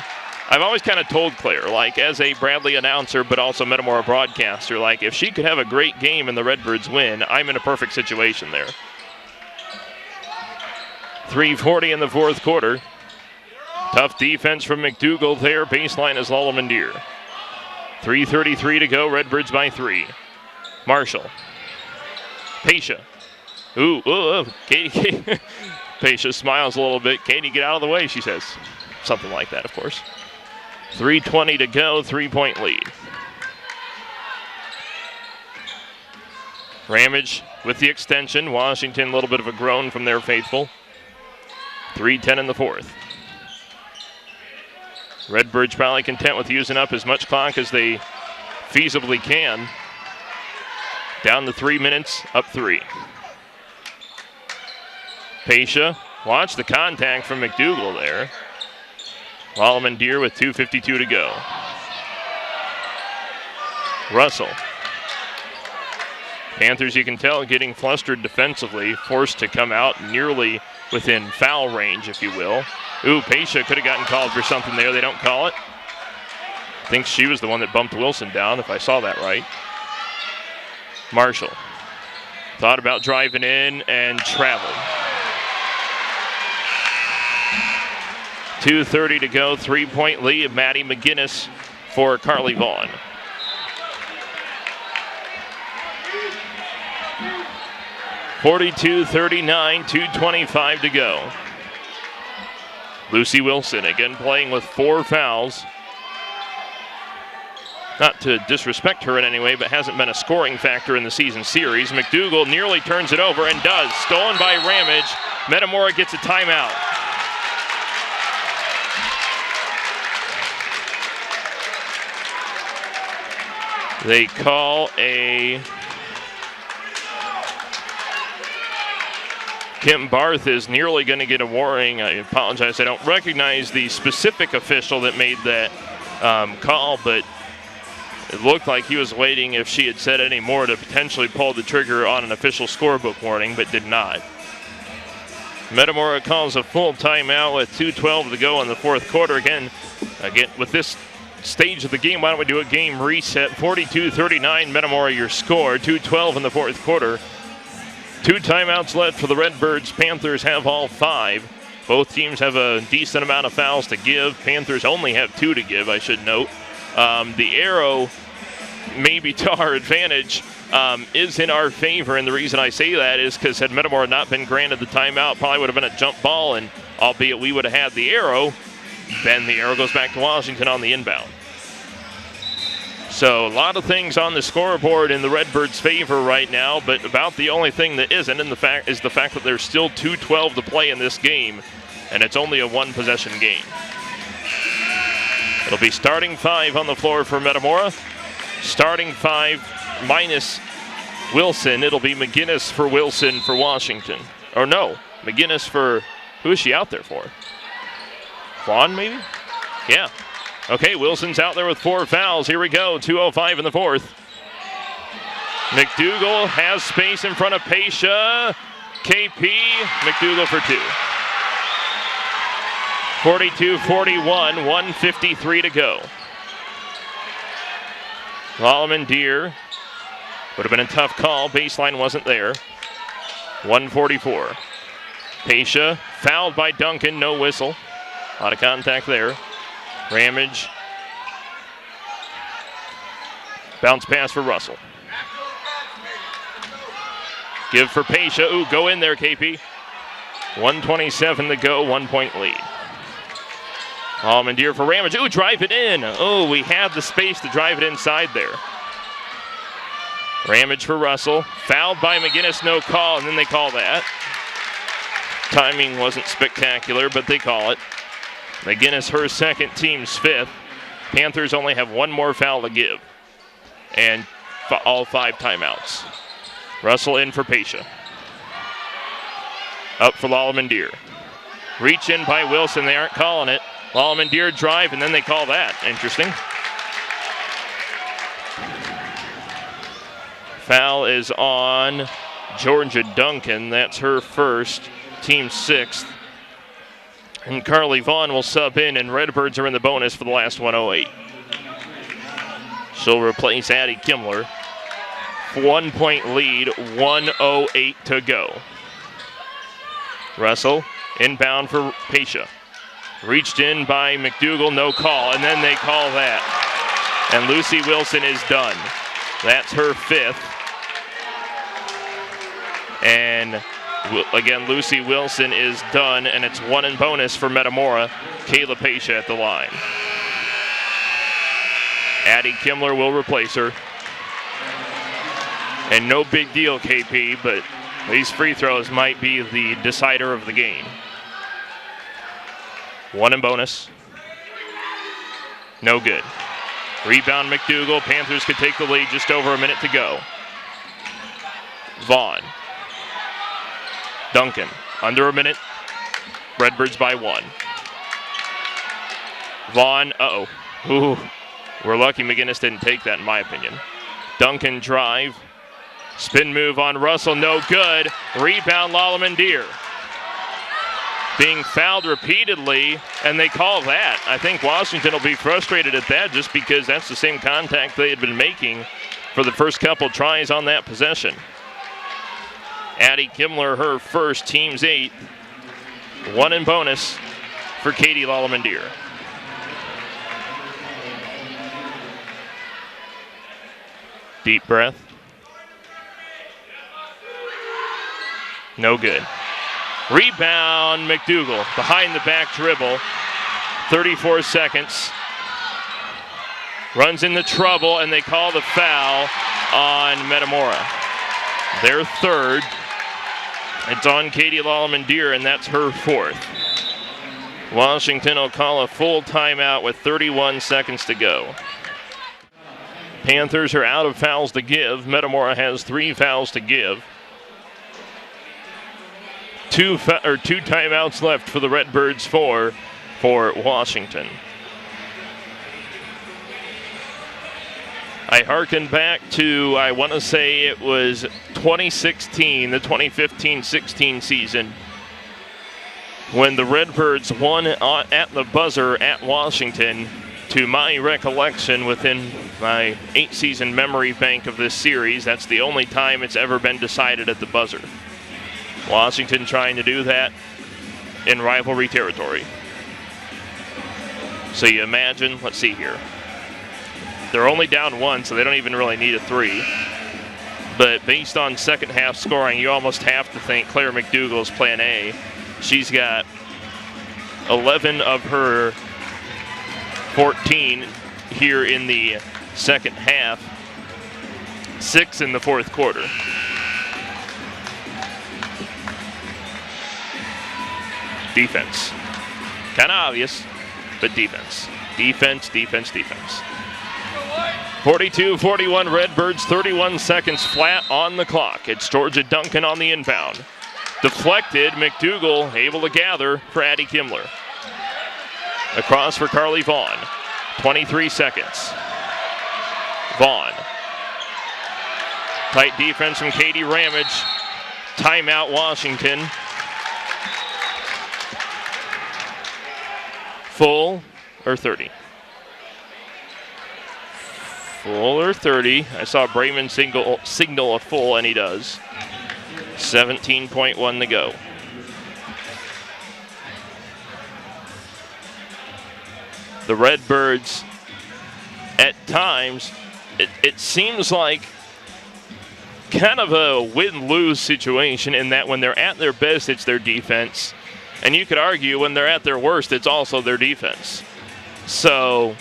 I've always kind of told Claire, like as a Bradley announcer, but also Metamora broadcaster, like if she could have a great game and the Redbirds win, I'm in a perfect situation there. 3:40 in the fourth quarter. Tough defense from Mcdougall there. Baseline is Lallemand-Deer. 3:33 to go. Redbirds by 3. Marshall. Pasha. Ooh, Katie. Pasha smiles a little bit. Katie, get out of the way, she says. Something like that, of course. 3:20 to go, 3-point lead. Ramage with the extension. Washington, a little bit of a groan from their faithful. 3:10 in the fourth. Redbirds probably content with using up as much clock as they feasibly can. Down to 3 minutes, up 3. Pasha, watch the contact from Mcdougall there. Lallemand-Deer with 2:52 to go. Russell. Panthers, you can tell, getting flustered defensively, forced to come out nearly within foul range, if you will. Ooh, Pasha could have gotten called for something there. They don't call it. I think she was the one that bumped Wilson down, if I saw that right. Marshall. Thought about driving in and traveled. 2:30 to go, 3-point lead of Maddie McGinnis for Carly Vaughn. (42-39), 2:25 to go. Lucy Wilson again playing with 4 fouls. Not to disrespect her in any way, but hasn't been a scoring factor in the season series. Mcdougall nearly turns it over and does. Stolen by Ramage. Metamora gets a timeout. They call a... Kim Barth is nearly going to get a warning. I apologize, I don't recognize the specific official that made that call, but it looked like he was waiting if she had said any more to potentially pull the trigger on an official scorebook warning, but did not. Metamora calls a full timeout with 2:12 to go in the fourth quarter. Again, with this stage of the game, why don't we do a game reset? 42-39, Metamora your score. 2:12 in the fourth quarter. 2 timeouts left for the Redbirds. Panthers have all 5. Both teams have a decent amount of fouls to give. Panthers only have 2 to give, I should note. The arrow, maybe to our advantage, is in our favor, and the reason I say that is because had Metamora not been granted the timeout, probably would have been a jump ball, and albeit we would have had the arrow, then the arrow goes back to Washington on the inbound. So a lot of things on the scoreboard in the Redbirds' favor right now, but about the only thing that isn't is the fact that there's still 2:12 to play in this game, and it's only a one-possession game. It'll be starting 5 on the floor for Metamora. Starting 5 minus Wilson. It'll be McGinnis for Wilson for Washington. Or no, McGinnis for Who is she out there for? Vaughn, maybe? Yeah. Okay, Wilson's out there with 4 fouls. Here we go, 2:05 in the fourth. Mcdougall has space in front of Pasha. KP, Mcdougall for 2. 42-41, 1:53 to go. Lallemand Deer would have been a tough call. Baseline wasn't there. 1:44. Pasha fouled by Duncan, no whistle. A lot of contact there. Ramage. Bounce pass for Russell. Give for Pasha. Ooh, go in there, KP. 1:27 to go, 1-point lead. Lallemand Deer for Ramage. Ooh, drive it in. Oh, we have the space to drive it inside there. Ramage for Russell. Fouled by McGinnis, no call, and then they call that. Timing wasn't spectacular, but they call it. McGinnis, her second, team's 5th. Panthers only have 1 more foul to give. And all 5 timeouts. Russell in for Pasha. Up for Lallemand Deer. Reach in by Wilson. They aren't calling it. Lallemand Deer drive, and then they call that. Interesting. Foul is on Georgia Duncan. That's her first, team 6th. And Carly Vaughn will sub in, and Redbirds are in the bonus for the last 1:08. She'll replace Addie Kimmler. 1-point lead, 1:08 to go. Russell inbound for Pasha. Reached in by Mcdougall, no call, and then they call that. And Lucy Wilson is done. That's her 5th. And again, Lucy Wilson is done, and it's 1 in bonus for Metamora. Kayla Pasha at the line. Addie Kimmler will replace her. And no big deal, KP, but these free throws might be the decider of the game. 1 in bonus. No good. Rebound Mcdougall. Panthers could take the lead, just over a minute to go. Vaughn. Duncan. Under a minute. Redbirds by 1. Vaughn. Uh-oh. Ooh. We're lucky McGinnis didn't take that, in my opinion. Duncan drive. Spin move on Russell. No good. Rebound Lallemand Deer. Being fouled repeatedly, and they call that. I think Washington will be frustrated at that just because that's the same contact they had been making for the first couple tries on that possession. Addie Kimmler, her first, team's 8th. 1 in bonus for Katie Lallemand Deer. Deep breath. No good. Rebound, Mcdougall, behind the back dribble, 34 seconds. Runs into trouble, and they call the foul on Metamora. Their 3rd. It's on Katie Lallemand Deer, and that's her 4th. Washington will call a full timeout with 31 seconds to go. Panthers are out of fouls to give. Metamora has 3 fouls to give. Two timeouts left for the Redbirds, 4 for Washington. I hearken back to, I want to say it was 2016, the 2015-16 season, when the Redbirds won at the buzzer at Washington. To my recollection, within my 8-season memory bank of this series, that's the only time it's ever been decided at the buzzer. Washington trying to do that in rivalry territory. So you imagine, let's see here. They're only down 1, so they don't even really need a 3. But based on second half scoring, you almost have to think Claire Mcdougall's plan A. She's got 11 of her 14 here in the second half, 6 in the fourth quarter. Defense. Kind of obvious, but defense. Defense, defense, defense. 42-41 Redbirds, 31 seconds flat on the clock. It's Georgia Duncan on the inbound. Deflected. McDougall able to gather for Addie Kimmler. Across for Carly Vaughn. 23 seconds. Vaughn. Tight defense from Katie Ramage. Timeout Washington. Full or 30? Full or 30. I saw Brayman signal a full, and he does. 17.1 to go. The Redbirds, at times, it seems like kind of a win-lose situation in that when they're at their best, it's their defense. And you could argue when they're at their worst, it's also their defense. So,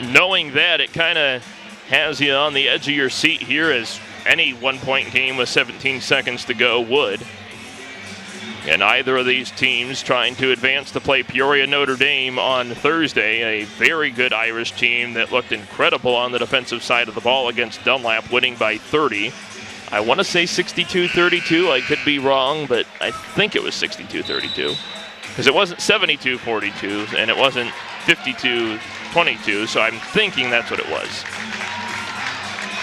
knowing that, it kind of has you on the edge of your seat here, as any one-point game with 17 seconds to go would. And either of these teams trying to advance to play Peoria Notre Dame on Thursday, a very good Irish team that looked incredible on the defensive side of the ball against Dunlap, winning by 30. I want to say 62-32. I could be wrong, but I think it was 62-32. Because it wasn't 72-42, and it wasn't 52-22, so I'm thinking that's what it was.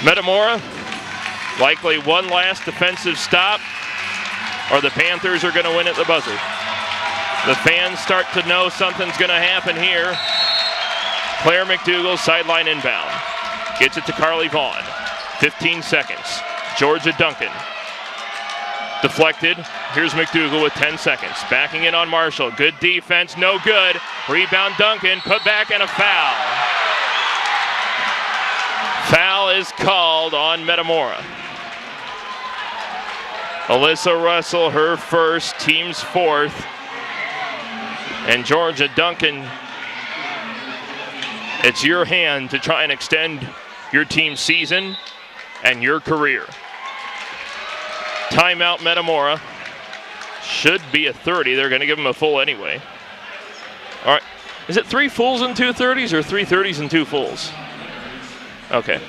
Metamora, likely one last defensive stop, or the Panthers are going to win at the buzzer. The fans start to know something's going to happen here. Claire McDougall, sideline inbound. Gets it to Carly Vaughn. 15 seconds. Georgia Duncan. Deflected. Here's McDougall with 10 seconds. Backing in on Marshall. Good defense, no good. Rebound Duncan, put back, and a foul. Foul is called on Metamora. Alyssa Russell, her first, team's fourth. And Georgia Duncan, it's your hand to try and extend your team's season and your career. Timeout Metamora. Should be a 30. They're going to give him a full anyway. All right. Is it 3 fulls and 2 30s or 3 30s and 2 fulls? Okay.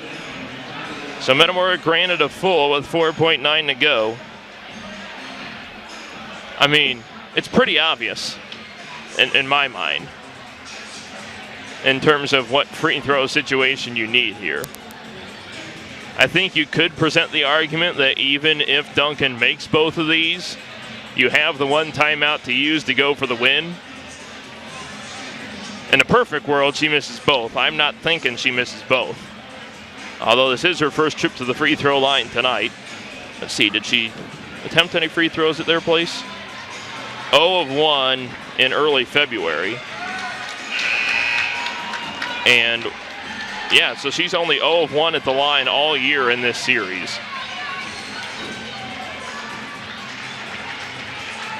So Metamora granted a full with 4.9 to go. I mean, it's pretty obvious in my mind in terms of what free throw situation you need here. I think you could present the argument that even if Duncan makes both of these, you have the one timeout to use to go for the win. In a perfect world, she misses both. I'm not thinking she misses both. Although this is her first trip to the free throw line tonight. Let's see, did she attempt any free throws at their place? 0 of 1 in early February. And yeah, so she's only 0 of 1 at the line all year in this series.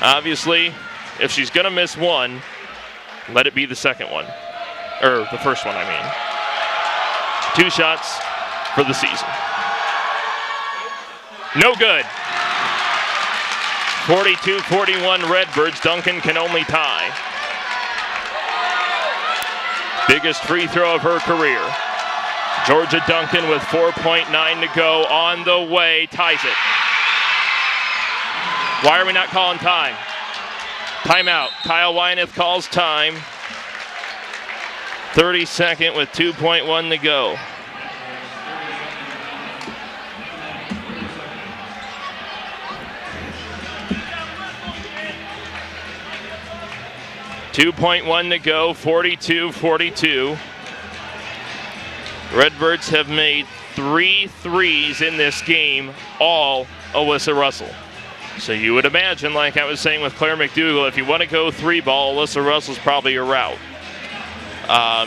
Obviously, if she's going to miss one, let it be the second one. Or the first one, I mean. 2 shots for the season. No good. 42-41 Redbirds. Duncan can only tie. Biggest free throw of her career. Georgia Duncan with 4.9 to go on the way, ties it. Why are we not calling time? Timeout. Kyle Wyneth calls time. 32nd with 2.1 to go. .1 to go, 42-42. Redbirds have made 3 threes in this game, all Alyssa Russell. So you would imagine, like I was saying with Claire McDougall, if you want to go 3-ball, Alyssa Russell's probably your route.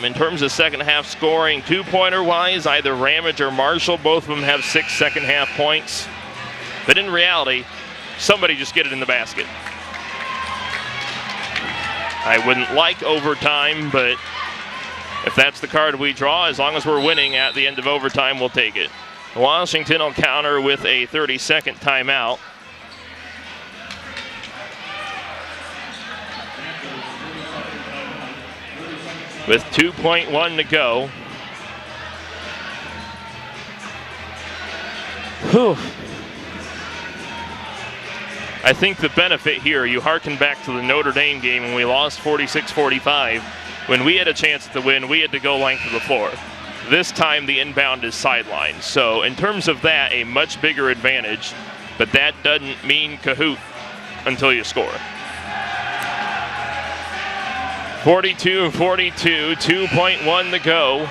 In terms of second half scoring, 2-pointer wise, either Ramage or Marshall, both of them have 6 second half points. But in reality, somebody just get it in the basket. I wouldn't like overtime, but if that's the card we draw, as long as we're winning at the end of overtime, we'll take it. Washington will counter with a 30-second timeout. With 2.1 to go. Whew. I think the benefit here, you harken back to the Notre Dame game when we lost 46-45. When we had a chance to win, we had to go length of the floor. This time the inbound is sidelined. So in terms of that, a much bigger advantage, but that doesn't mean Kahoot until you score. 42-42, 2.1 to go.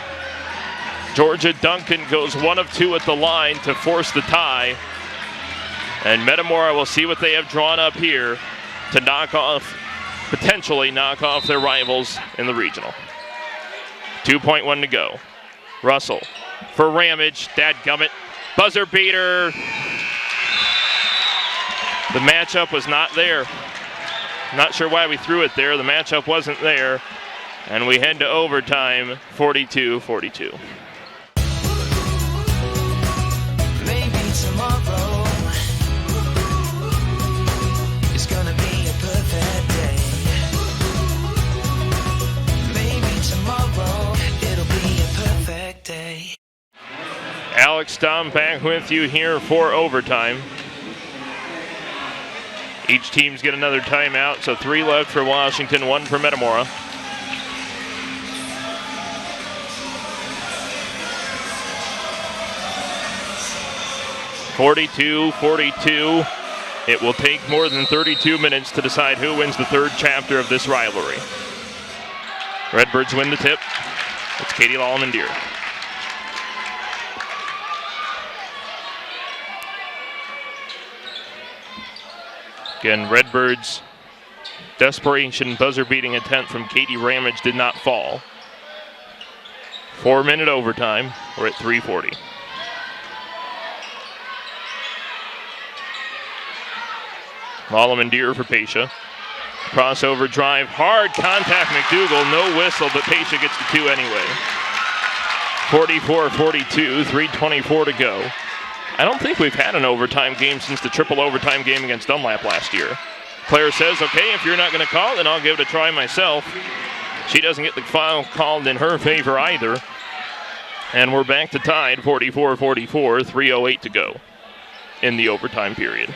Georgia Duncan goes 1 of 2 at the line to force the tie. And Metamora will see what they have drawn up here to potentially knock off their rivals in the regional. 2.1 to go. Russell for Ramage, dadgummit, buzzer beater. The matchup was not there. Not sure why we threw it there. The matchup wasn't there. And we head to overtime, 42-42. Maybe tomorrow is gonna be a perfect day. Maybe tomorrow it'll be a perfect day. Alex Stamm back with you here for overtime. Each team's get another timeout, so 3 left for Washington, 1 for Metamora. (42-42). It will take more than 32 minutes to decide who wins the 3rd chapter of this rivalry. Redbirds win the tip. It's Katie Lallemand-Deer. Again, Redbirds' desperation buzzer-beating attempt from Katie Ramage did not fall. 4-minute overtime. We're at 3:40. Lallemand-Deer for Pesha. Crossover drive, hard contact Mcdougall, no whistle, but Pesha gets the 2 anyway. 44-42, 3:24 to go. I don't think we've had an overtime game since the triple overtime game against Dunlap last year. Claire says, okay, if you're not going to call it, then I'll give it a try myself. She doesn't get the foul called in her favor either. And we're back to tied, 44-44, 3:08 to go in the overtime period.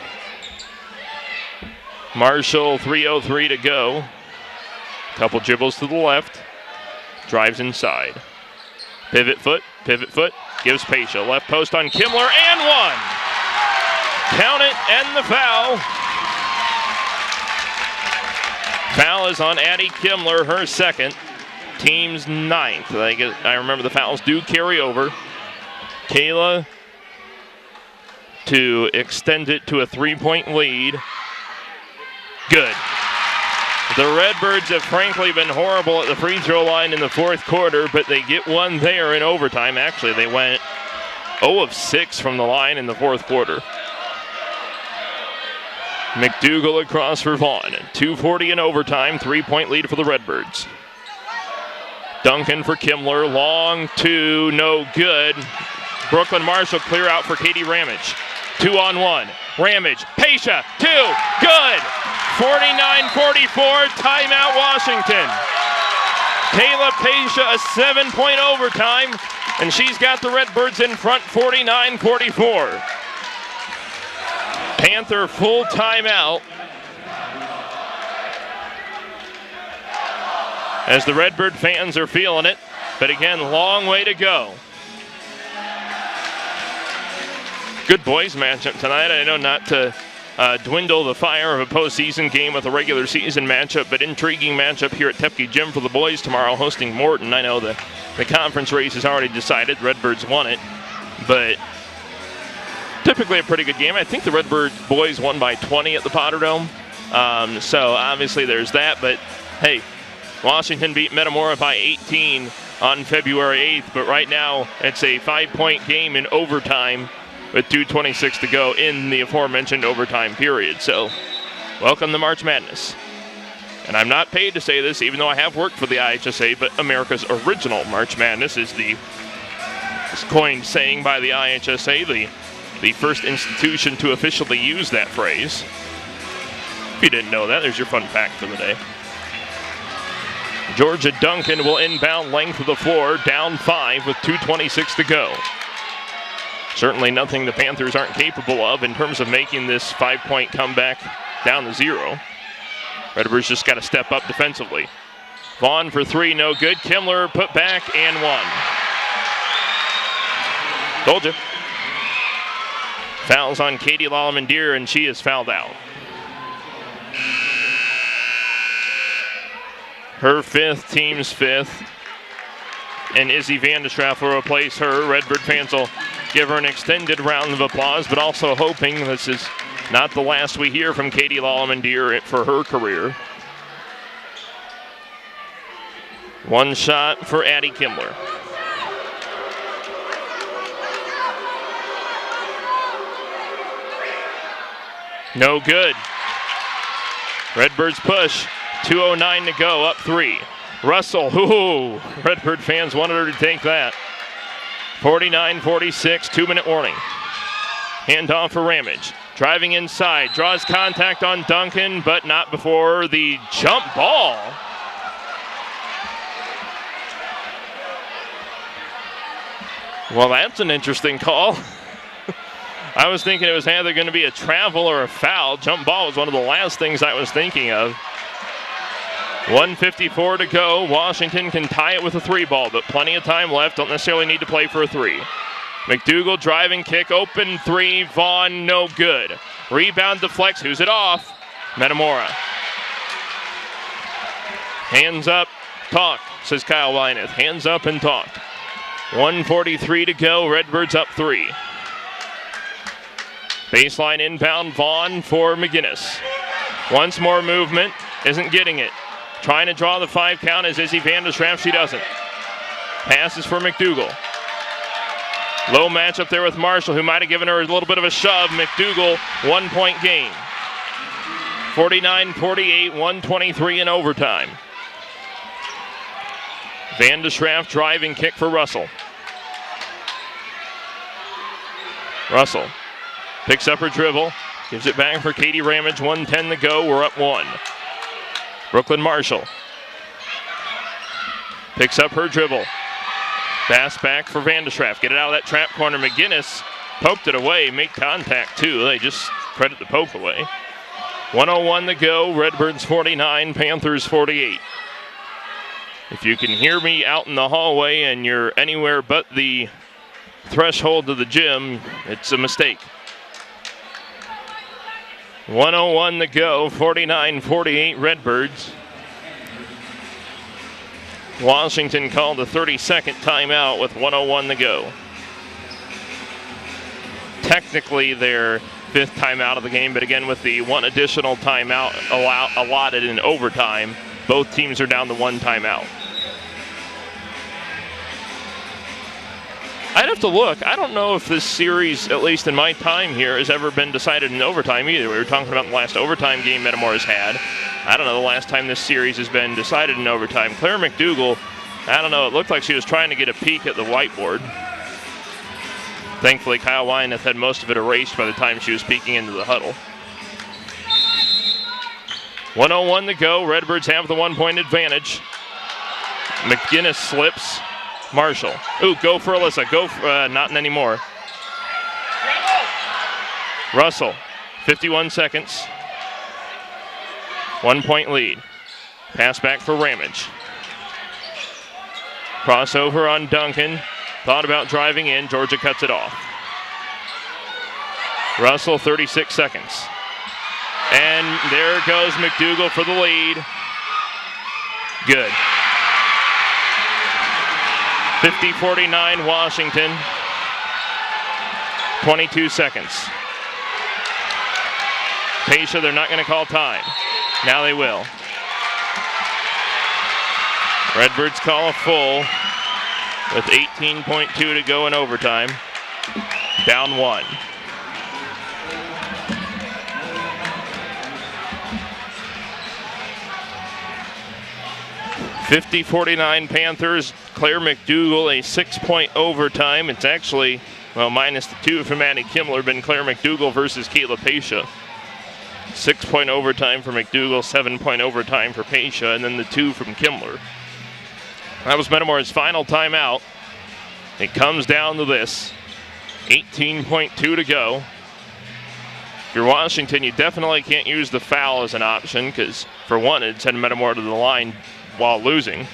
Marshall, 3:03 to go. Couple dribbles to the left. Drives inside. Pivot foot, gives Pesha. Left post on Kimler, and 1. Count it, and the foul. Foul is on Addie Kimler, her 2nd. Team's 9th. I remember the fouls do carry over. Kayla to extend it to a 3-point lead. Good. The Redbirds have frankly been horrible at the free throw line in the 4th quarter, but they get 1 there in overtime. Actually, they went 0 of 6 from the line in the 4th quarter. Mcdougall across for Vaughn. 2:40 in overtime, 3-point lead for the Redbirds. Duncan for Kimler, long 2, no good. Brooklyn Marshall clear out for Katie Ramage. 2-on-1. Ramage, Pesha, 2, good. 49-44, timeout Washington. Kayla Pesha, a 7-point overtime, and she's got the Redbirds in front, 49-44. Panther full timeout. As the Redbird fans are feeling it, but again, long way to go. Good boys matchup tonight. I know not to dwindle the fire of a postseason game with a regular season matchup, but intriguing matchup here at Tepke Gym for the boys tomorrow, hosting Morton. I know the conference race is already decided. Redbirds won it, but typically a pretty good game. I think the Redbird boys won by 20 at the Potter Dome, so obviously there's that, but hey, Washington beat Metamora by 18 on February 8th, but right now it's a 5-point game in overtime with 2:26 to go in the aforementioned overtime period. So, welcome to March Madness. And I'm not paid to say this, even though I have worked for the IHSA, but America's original March Madness is the coined saying by the IHSA, the first institution to officially use that phrase. If you didn't know that, there's your fun fact for the day. Georgia Duncan will inbound length of the floor, down 5 with 2:26 to go. Certainly nothing the Panthers aren't capable of in terms of making this 5-point comeback down to 0. Redbird's just got to step up defensively. Vaughn for 3, no good. Kimmler put back and 1. Told you. Fouls on Katie Lalamandir, and she is fouled out. Her 5th, team's 5th. And Izzy Vandestraff will replace her. Redbird fans will give her an extended round of applause, but also hoping this is not the last we hear from Katie Lalamandir for her career. 1 shot for Addie Kimmler. No good. Redbirds push. 2:09 to go, up 3. Russell, ooh, Redbird fans wanted her to take that. 49-46, 2-minute warning. Handoff for Ramage. Driving inside, draws contact on Duncan, but not before the jump ball. Well, that's an interesting call. I was thinking it was either going to be a travel or a foul. Jump ball was one of the last things I was thinking of. 1:54 to go. Washington can tie it with a 3 ball, but plenty of time left. Don't necessarily need to play for a 3. McDougall driving kick, open 3. Vaughn, no good. Rebound deflects. Who's it off? Metamora. Hands up, talk, says Kyle Wyneth. Hands up and talk. 1:43 to go. Redbirds up 3. Baseline inbound, Vaughn for McGinnis. Once more movement, isn't getting it. Trying to draw the 5 count is Izzy Vandestraff. She doesn't. Passes for McDougall. Low match up there with Marshall, who might have given her a little bit of a shove. McDougall, 1-point game. 49-48, 1:23 in overtime. Vandestraff driving kick for Russell. Russell picks up her dribble, gives it back for Katie Ramage. 1:10 to go. We're up 1. Brooklyn Marshall picks up her dribble. Pass back for Vandestraff. Get it out of that trap corner. McGinnis poked it away. Make contact, too. They just credit the poke away. 1:01 to go. Redbirds 49, Panthers 48. If you can hear me out in the hallway and you're anywhere but the threshold of the gym, it's a mistake. 1:01 to go, 49-48 Redbirds. Washington called the 32nd timeout with 1:01 to go. Technically their 5th timeout of the game, but again with the 1 additional timeout allotted in overtime, both teams are down to 1 timeout. I'd have to look. I don't know if this series, at least in my time here, has ever been decided in overtime either. We were talking about the last overtime game Metamora's had. I don't know the last time this series has been decided in overtime. Claire McDougall, I don't know, it looked like she was trying to get a peek at the whiteboard. Thankfully, Kyle Wyneth had most of it erased by the time she was peeking into the huddle. 1:01 to go. Redbirds have the 1-point advantage. McGinnis slips. Marshall. Ooh, go for Alyssa. Go for, not anymore. Russell, 51 seconds. 1-point lead. Pass back for Ramage. Crossover on Duncan. Thought about driving in. Georgia cuts it off. Russell, 36 seconds. And there goes McDougall for the lead. Good. 50-49 Washington. 22 seconds. Paisha, they're not going to call time. Now they will. Redbirds call a full with 18.2 to go in overtime. Down 1. (50-49) Panthers. Claire McDougall, a 6-point overtime. It's actually, well, minus the 2 from Addie Kimmler, been Claire McDougall versus Kayla Paisha. 6-point overtime for McDougall, 7-point overtime for Paisha, and then the 2 from Kimmler. That was Metamora's final timeout. It comes down to this. 18.2 to go. If you're Washington, you definitely can't use the foul as an option because, for one, it'd send Metamora to the line while losing,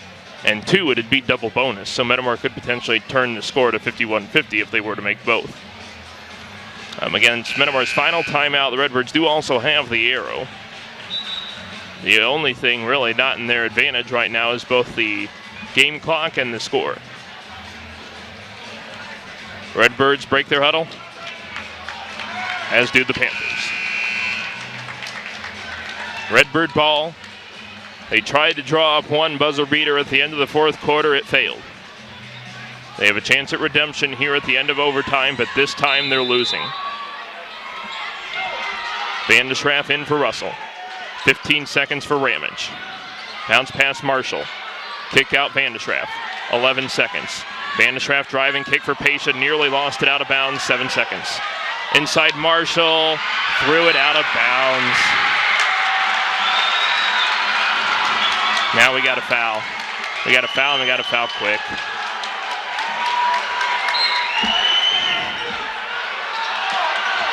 and two, it'd be double bonus, so Metamora could potentially turn the score to 51-50 if they were to make both. Against Metamora's final timeout, the Redbirds do also have the arrow. The only thing really not in their advantage right now is both the game clock and the score. Redbirds break their huddle, as do the Panthers. Redbird ball. They tried to draw up one buzzer beater at the end of the fourth quarter. It failed. They have a chance at redemption here at the end of overtime, but this time they're losing. Van de Schraff in for Russell. 15 seconds for Ramage. Bounce pass Marshall. Kick out Van de Schraff. 11 seconds. Van de Schraff driving, kick for Pasha, nearly lost it out of bounds, 7 seconds. Inside Marshall, threw it out of bounds. Now we got a foul. We got a foul, and we got a foul quick.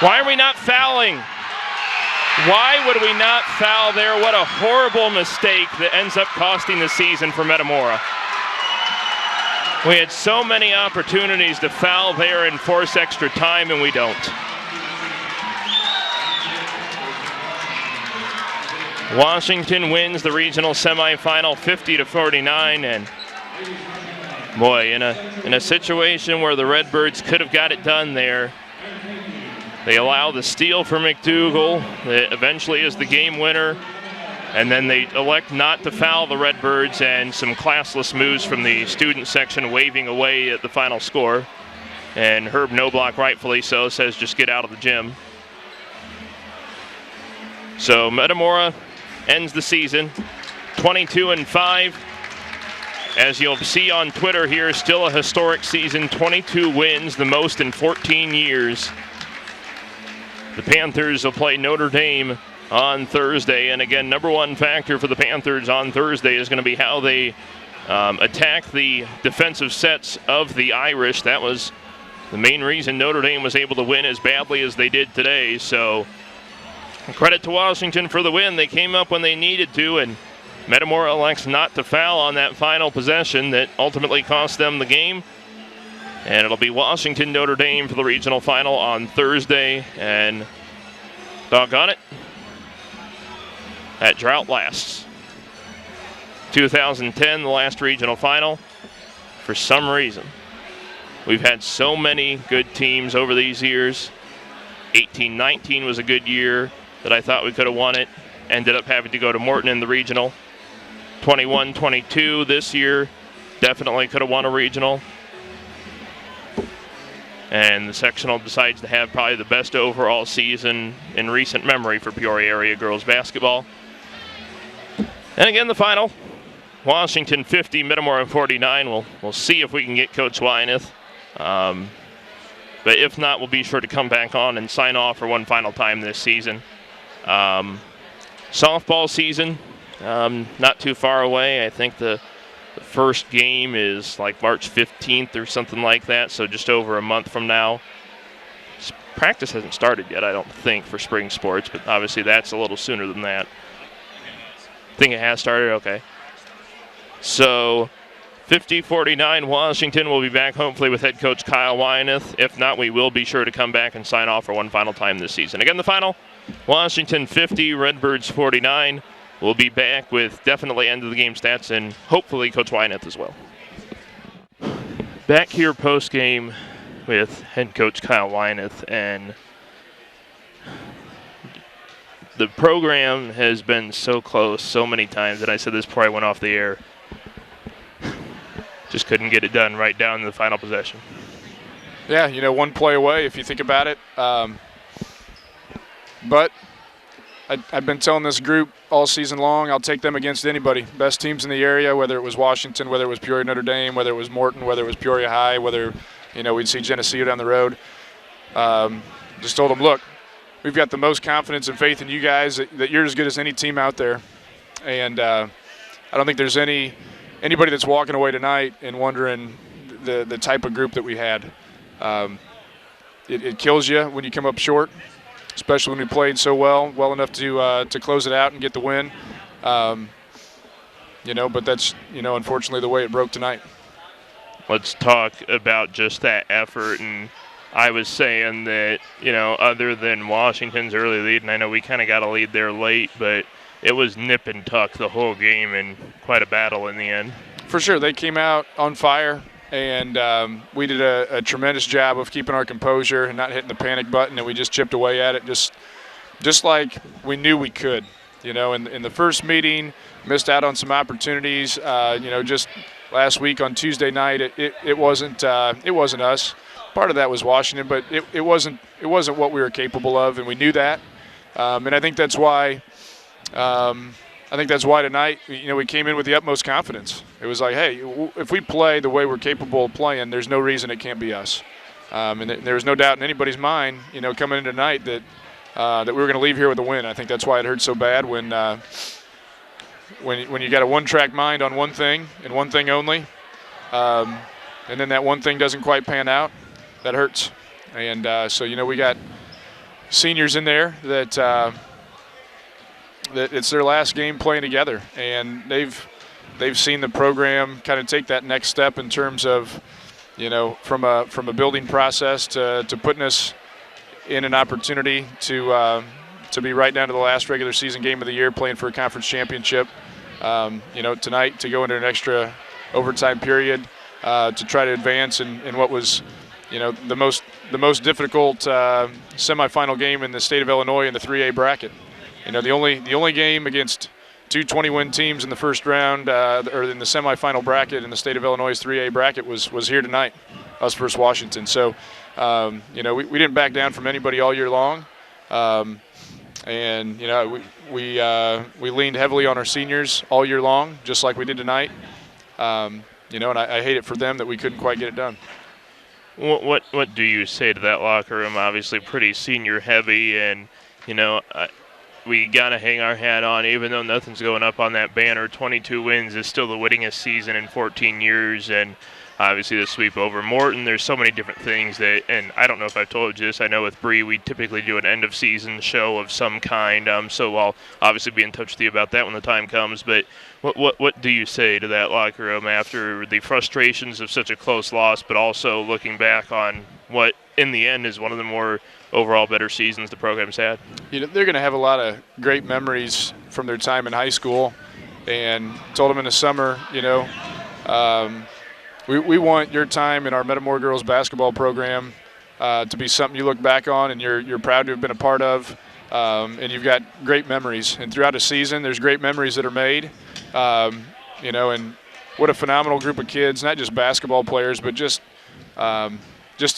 Why are we not fouling? Why would we not foul there? What a horrible mistake that ends up costing the season for Metamora. We had so many opportunities to foul there and force extra time, and we don't. Washington wins the regional semifinal 50-49, and boy, in a situation where the Redbirds could have got it done there, they allow the steal for Mcdougall that eventually is the game winner, and then they elect not to foul the Redbirds, and some classless moves from the student section waving away at the final score. And Herb Noblock, rightfully so, says just get out of the gym. So Metamora ends the season 22-5. As you'll see on Twitter here, still a historic season, 22 wins, the most in 14 years. The Panthers will play Notre Dame on Thursday, and again, number one factor for the Panthers on Thursday is going to be how they attack the defensive sets of the Irish. That was the main reason Notre Dame was able to win as badly as they did today. So credit to Washington for the win. They came up when they needed to, and Metamora elects not to foul on that final possession that ultimately cost them the game. And it'll be Washington-Notre Dame for the regional final on Thursday, and doggone it, that drought lasts. 2010, the last regional final. For some reason, we've had so many good teams over these years. 18-19 was a good year that I thought we could have won it. Ended up having to go to Morton in the regional. 21-22 this year, definitely could have won a regional. And the sectional decides to have probably the best overall season in recent memory for Peoria area girls basketball. And again, the final, Washington 50, Metamora 49. We'll see if we can get Coach Wyneth. But if not, we'll be sure to come back on and sign off for one final time this season. Softball season, not too far away. I think the first game is like March 15th or something like that, so just over a month from now. Practice hasn't started yet, I don't think, for spring sports, but obviously that's a little sooner than that. I think it has started, okay. So 50-49 Washington. Will be back hopefully with head coach Kyle Wyneth. If not, we will be sure to come back and sign off for one final time this season. Again, the final, Washington 50, Redbirds 49. We'll be back with definitely end of the game stats and hopefully Coach Wyneth as well. Back here post-game with head coach Kyle Wyneth, and the program has been so close so many times, and I said this before I went off the air. Just couldn't get it done right down to the final possession. Yeah, you know, one play away if you think about it. But I've been telling this group all season long, I'll take them against anybody. Best teams in the area, whether it was Washington, whether it was Peoria Notre Dame, whether it was Morton, whether it was Peoria High, whether, you know, we'd see Geneseo down the road. Just told them, look, we've got the most confidence and faith in you guys that you're as good as any team out there. And I don't think there's anybody that's walking away tonight and wondering the type of group that we had. It kills you when you come up short. especially when we played so well enough to close it out and get the win. But that's, unfortunately the way it broke tonight. Let's talk about just that effort. And I was saying that, other than Washington's early lead, and I know we kind of got a lead there late, but it was nip and tuck the whole game and quite a battle in the end. For sure. They came out on fire, and we did a tremendous job of keeping our composure and not hitting the panic button, and we just chipped away at it just like we knew we could. In the first meeting, missed out on some opportunities. Just last week on Tuesday night, it wasn't us. Part of that was Washington, but it wasn't what we were capable of, and we knew that. And I think that's why. Tonight, we came in with the utmost confidence. It was like, hey, if we play the way we're capable of playing, there's no reason it can't be us. And there was no doubt in anybody's mind, coming in tonight that we were going to leave here with a win. I think that's why it hurt so bad when you got a one-track mind on one thing and one thing only, and then that one thing doesn't quite pan out. That hurts. And so we got seniors in there that it's their last game playing together, and they've seen the program kind of take that next step in terms of, from a building process to putting us in an opportunity to be right down to the last regular season game of the year, playing for a conference championship. Tonight to go into an extra overtime period to try to advance in what was, the most difficult semifinal game in the state of Illinois in the 3A bracket. The only game against two 20-win teams in the first round or in the semifinal bracket in the state of Illinois' 3A bracket was here tonight, us versus Washington. So, we didn't back down from anybody all year long. And we leaned heavily on our seniors all year long, just like we did tonight. And I hate it for them that we couldn't quite get it done. What do you say to that locker room? Obviously pretty senior heavy, and we got to hang our hat on, even though nothing's going up on that banner. 22 wins is still the winningest season in 14 years, and obviously the sweep over Morton. There's so many different things that, and I don't know if I've told you this, I know with Bree we typically do an end-of-season show of some kind, so I'll obviously be in touch with you about that when the time comes. But what do you say to that locker room after the frustrations of such a close loss, but also looking back on what, in the end, is one of the more overall better seasons the program's had? They're going to have a lot of great memories from their time in high school, and told them in the summer, we want your time in our Metamora girls basketball program to be something you look back on and you're proud to have been a part of, and you've got great memories. And throughout a season, there's great memories that are made, and what a phenomenal group of kids, not just basketball players, but just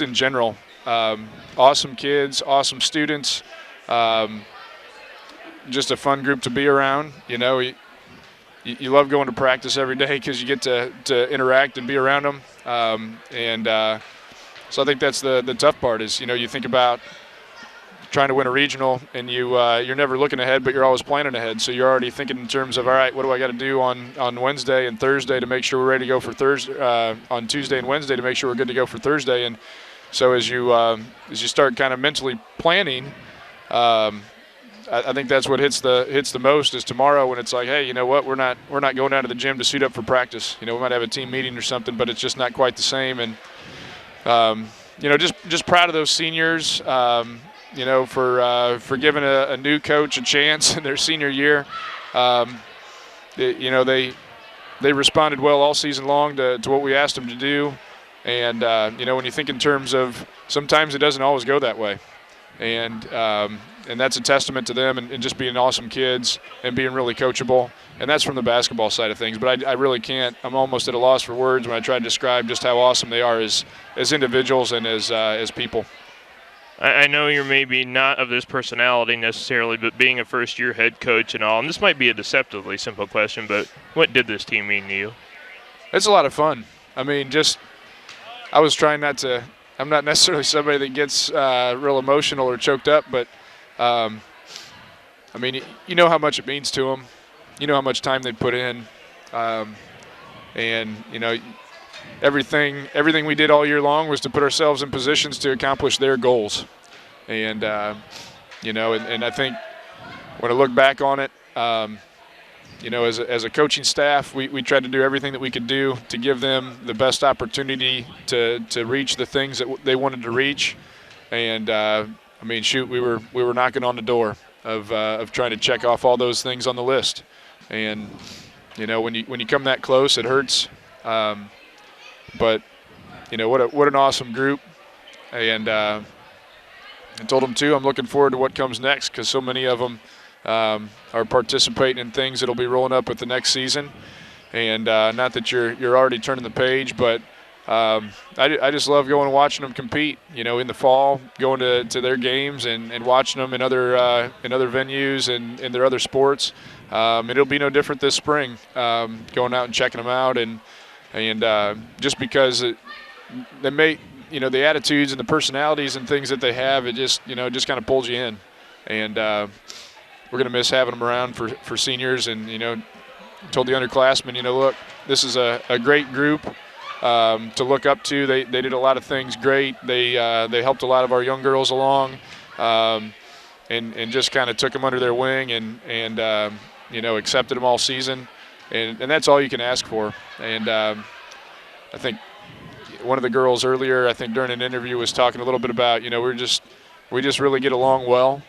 in general. Awesome kids, awesome students, just a fun group to be around. You love going to practice every day because you get to interact and be around them. So I think that's the tough part is, you think about trying to win a regional and you're never looking ahead, but you're always planning ahead. So you're already thinking in terms of, all right, what do I got to do on Wednesday and Thursday to make sure we're ready to go for Thursday, on Tuesday and Wednesday to make sure we're good to go for Thursday. And so as you start kind of mentally planning, I think that's what hits the most is tomorrow when it's like, hey, you know what, we're not going down to the gym to suit up for practice. We might have a team meeting or something, but it's just not quite the same. And just proud of those seniors, for giving a new coach a chance in their senior year. They responded well all season long to what we asked them to do. And, when you think in terms of sometimes it doesn't always go that way. And that's a testament to them and just being awesome kids and being really coachable. And that's from the basketball side of things. But I really can't. I'm almost at a loss for words when I try to describe just how awesome they are as individuals and as people. I know you're maybe not of this personality necessarily, but being a first-year head coach and all, and this might be a deceptively simple question, but what did this team mean to you? It's a lot of fun. I mean, I was trying not to – I'm not necessarily somebody that gets real emotional or choked up, but, I mean, you know how much it means to them. You know how much time they put in. And, everything we did all year long was to put ourselves in positions to accomplish their goals. And, And I think when I look back on it, as a coaching staff, we tried to do everything that we could do to give them the best opportunity to reach the things that they wanted to reach. And we were knocking on the door of trying to check off all those things on the list. And when you come that close, it hurts. But what an awesome group. And I told them too, I'm looking forward to what comes next, because so many of them are participating in things that'll be rolling up with the next season. And not that you're already turning the page, but I just love going and watching them compete. In the fall, going to their games and watching them in other venues and in their other sports. It'll be no different this spring. Going out and checking them out, and just because they may, the attitudes and the personalities and things that they have, it just kind of pulls you in. And we're going to miss having them around for seniors. And told the underclassmen, look, this is a great group to look up to. They did a lot of things great. They helped a lot of our young girls along, and just kind of took them under their wing and accepted them all season. And that's all you can ask for. And I think one of the girls earlier, I think during an interview, was talking a little bit about, we just really get along well.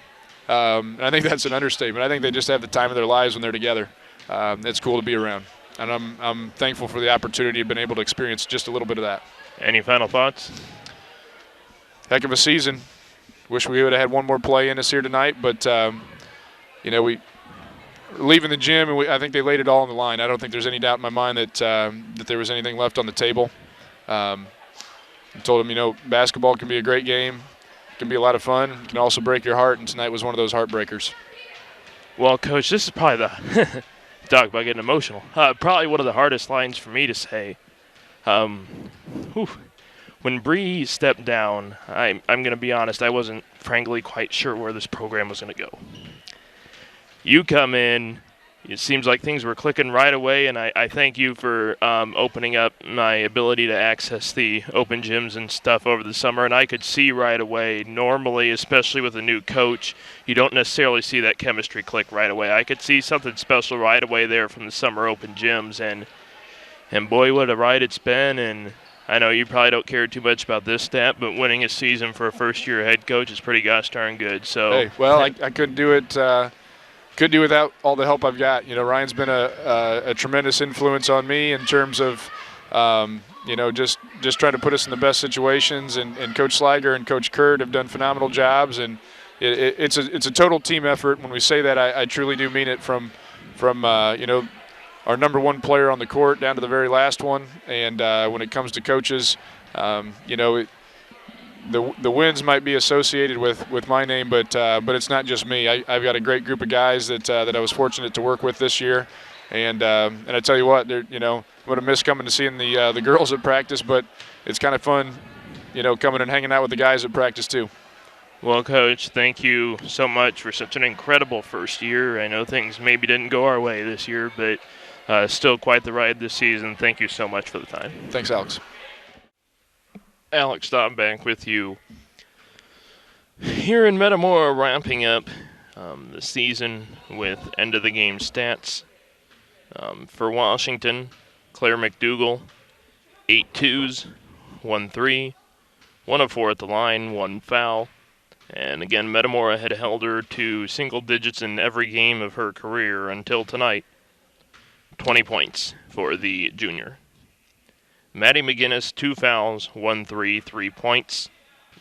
And I think that's an understatement. I think they just have the time of their lives when they're together. It's cool to be around. And I'm thankful for the opportunity to have been able to experience just a little bit of that. Any final thoughts? Heck of a season. Wish we would have had one more play in us here tonight, but we leaving the gym, and I think they laid it all on the line. I don't think there's any doubt in my mind that there was anything left on the table. I told them, basketball can be a great game. It can be a lot of fun. It can also break your heart, and tonight was one of those heartbreakers. Well, Coach, this is probably the talk about getting emotional. Probably one of the hardest lines for me to say. When Bree stepped down, I'm going to be honest, I wasn't frankly quite sure where this program was going to go. You come in, it seems like things were clicking right away, and I thank you for opening up my ability to access the open gyms and stuff over the summer, and I could see right away, normally, especially with a new coach, you don't necessarily see that chemistry click right away. I could see something special right away there from the summer open gyms, and boy, what a ride it's been. And I know you probably don't care too much about this stat, but winning a season for a first-year head coach is pretty gosh darn good. So, hey, well, I couldn't do it. Could do without all the help I've got. Ryan's been a tremendous influence on me in terms of, just trying to put us in the best situations. And Coach Sliger and Coach Kurt have done phenomenal jobs. And it's a total team effort. When we say that, I truly do mean it from our number one player on the court down to the very last one. And when it comes to coaches, the wins might be associated with my name, but it's not just me. I've got a great group of guys that I was fortunate to work with this year, and I tell you what, I'm gonna miss coming to seeing the girls at practice, but it's kind of fun, coming and hanging out with the guys at practice too. Well, Coach, thank you so much for such an incredible first year. I know things maybe didn't go our way this year, but still quite the ride this season. Thank you so much for the time. Thanks, Alex. Alex Stopback with you here in Metamora, wrapping up the season with end-of-the-game stats. For Washington, Claire Mcdougall, 8 twos, 1 3, 1 of 4 at the line, 1 foul. And again, Metamora had held her to single digits in every game of her career until tonight. 20 points for the junior. Maddie McGinnis, 2 fouls, 1 3, 3 points.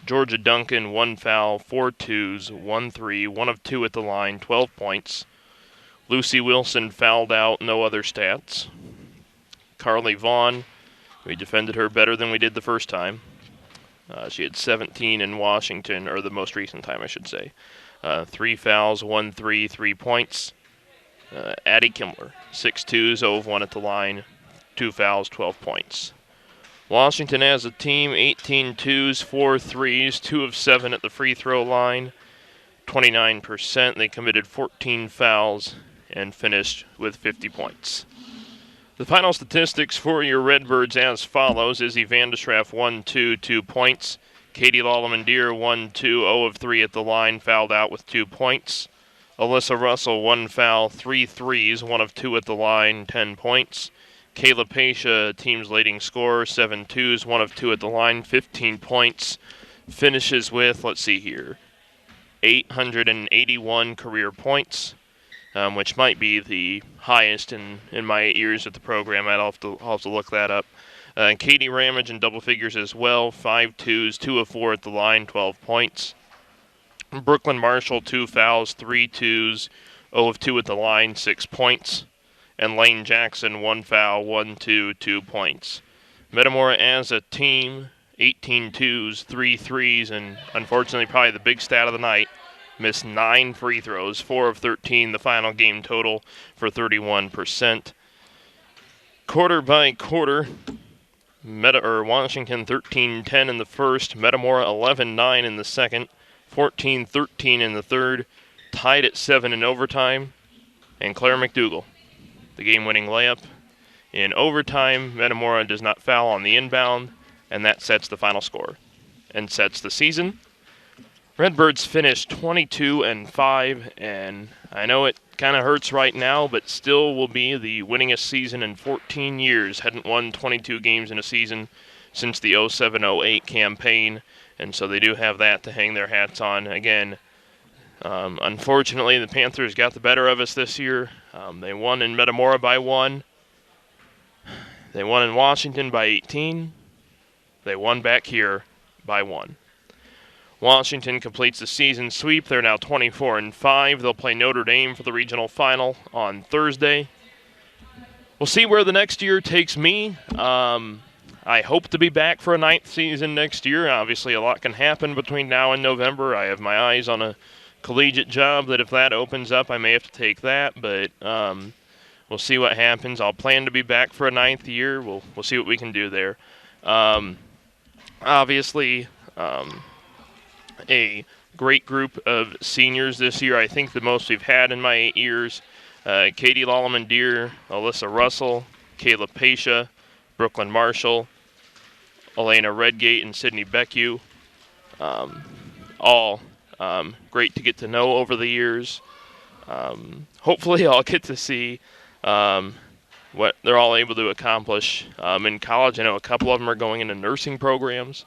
Georgia Duncan, 1 foul, 4 twos, 1 3, 1 of 2 at the line, 12 points. Lucy Wilson fouled out, no other stats. Carly Vaughn, we defended her better than we did the first time. She had 17 in Washington, or the most recent time, I should say. 3 fouls, 1 3, 3 points. Addie Kimmler, 6 twos, 0 of 1 at the line, 2 fouls, 12 points. Washington as a team, 18 twos, 4 threes, 2 of 7 at the free throw line, 29%. They committed 14 fouls and finished with 50 points. The final statistics for your Redbirds as follows. Izzy Vandeschraff, 1-2, 2 points. Katie Lallemand-Deer, 1-2, 0 of 3 at the line, fouled out with 2 points. Alyssa Russell, 1 foul, 3 threes, 1 of 2 at the line, 10 points. Kayla Pasha, team's leading scorer, 7 twos, 1 of 2 at the line, 15 points. Finishes with, 881 career points, which might be the highest in my 8 years at the program. I'll have to look that up. Katie Ramage in double figures as well, 5 twos, 2 of 4 at the line, 12 points. Brooklyn Marshall, 2 fouls, 3 twos, 0 of 2 at the line, 6 points. And Lane Jackson, 1 foul, 1 2, 2 points. Metamora as a team, 18 twos, 3 threes, and unfortunately probably the big stat of the night, missed 9 free throws, 4 of 13, the final game total for 31%. Quarter by quarter, Washington 13-10 in the first, Metamora 11-9 in the second, 14-13 in the third, tied at 7 in overtime, and Claire Mcdougall, the game-winning layup. In overtime, Metamora does not foul on the inbound, and that sets the final score and sets the season. Redbirds finished 22-5, and I know it kind of hurts right now, but still will be the winningest season in 14 years. Hadn't won 22 games in a season since the 07-08 campaign, and so they do have that to hang their hats on. Again, unfortunately, the Panthers got the better of us this year. They won in Metamora by 1. They won in Washington by 18. They won back here by 1. Washington completes the season sweep. They're now 24-5. They'll play Notre Dame for the regional final on Thursday. We'll see where the next year takes me. I hope to be back for a 9th season next year. Obviously, a lot can happen between now and November. I have my eyes on a collegiate job that if that opens up, I may have to take that, but we'll see what happens. I'll plan to be back for a 9th year. We'll see what we can do there. Obviously, a great group of seniors this year. I think the most we've had in my 8 years. Katie Lallemand-Deer, Alyssa Russell, Kayla Pasha, Brooklyn Marshall, Elena Redgate, and Sydney Beckew. All great to get to know over the years. Hopefully I'll get to see what they're all able to accomplish in college. I know a couple of them are going into nursing programs,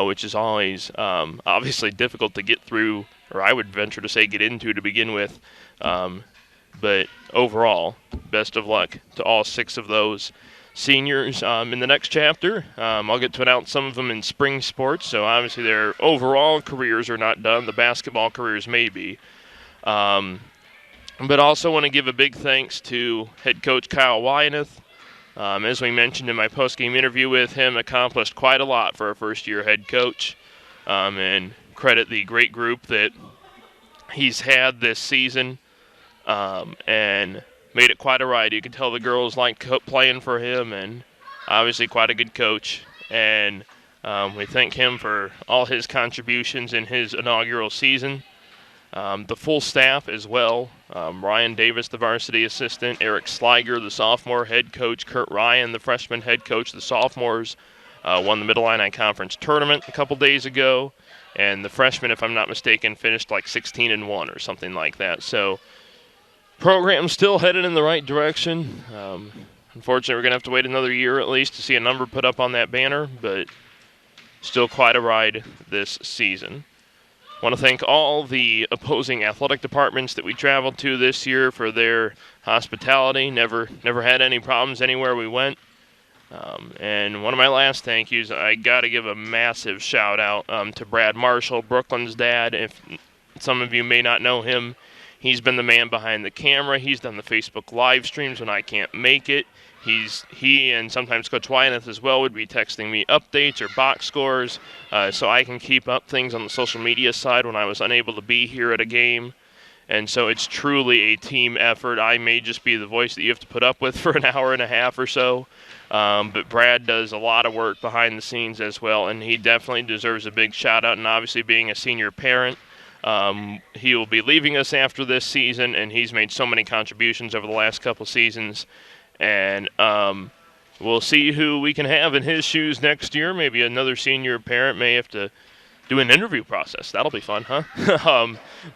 which is always obviously difficult to get through, or I would venture to say get into to begin with. But overall, best of luck to all 6 of those seniors in the next chapter. I'll get to announce some of them in spring sports, so obviously their overall careers are not done. The basketball careers may be. But also want to give a big thanks to head coach Kyle Wyeth. As we mentioned in my post-game interview with him, accomplished quite a lot for a first-year head coach, and credit the great group that he's had this season, and made it quite a ride. You can tell the girls like playing for him, and obviously quite a good coach. And we thank him for all his contributions in his inaugural season. The full staff as well. Ryan Davis, the varsity assistant, Eric Sliger, the sophomore head coach, Kurt Ryan, the freshman head coach. The sophomores won the Middle Illini Conference tournament a couple days ago, and the freshmen, if I'm not mistaken, finished like 16-1 or something like that. So program's still headed in the right direction. Unfortunately, we're going to have to wait another year at least to see a number put up on that banner, but still quite a ride this season. I want to thank all the opposing athletic departments that we traveled to this year for their hospitality. Never had any problems anywhere we went. And one of my last thank yous, I got to give a massive shout out to Brad Marshall, Brooklyn's dad. If some of you may not know him, he's been the man behind the camera. He's done the Facebook live streams when I can't make it. He and sometimes Coach Wyeth as well would be texting me updates or box scores so I can keep up things on the social media side when I was unable to be here at a game. And so it's truly a team effort. I may just be the voice that you have to put up with for an hour and a half or so. But Brad does a lot of work behind the scenes as well, and he definitely deserves a big shout out. And obviously being a senior parent, he will be leaving us after this season, and he's made so many contributions over the last couple seasons. And we'll see who we can have in his shoes next year. Maybe another senior parent may have to do an interview process. That'll be fun, huh?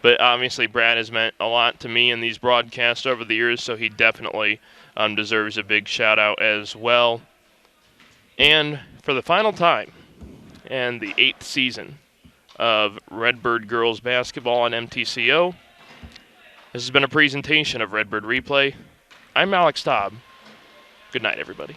But obviously Brad has meant a lot to me in these broadcasts over the years, so he definitely deserves a big shout out as well. And for the final time and the 8th season of Redbird girls basketball on MTCO, this has been a presentation of Redbird Replay. I'm Alex Staub. Good night, everybody.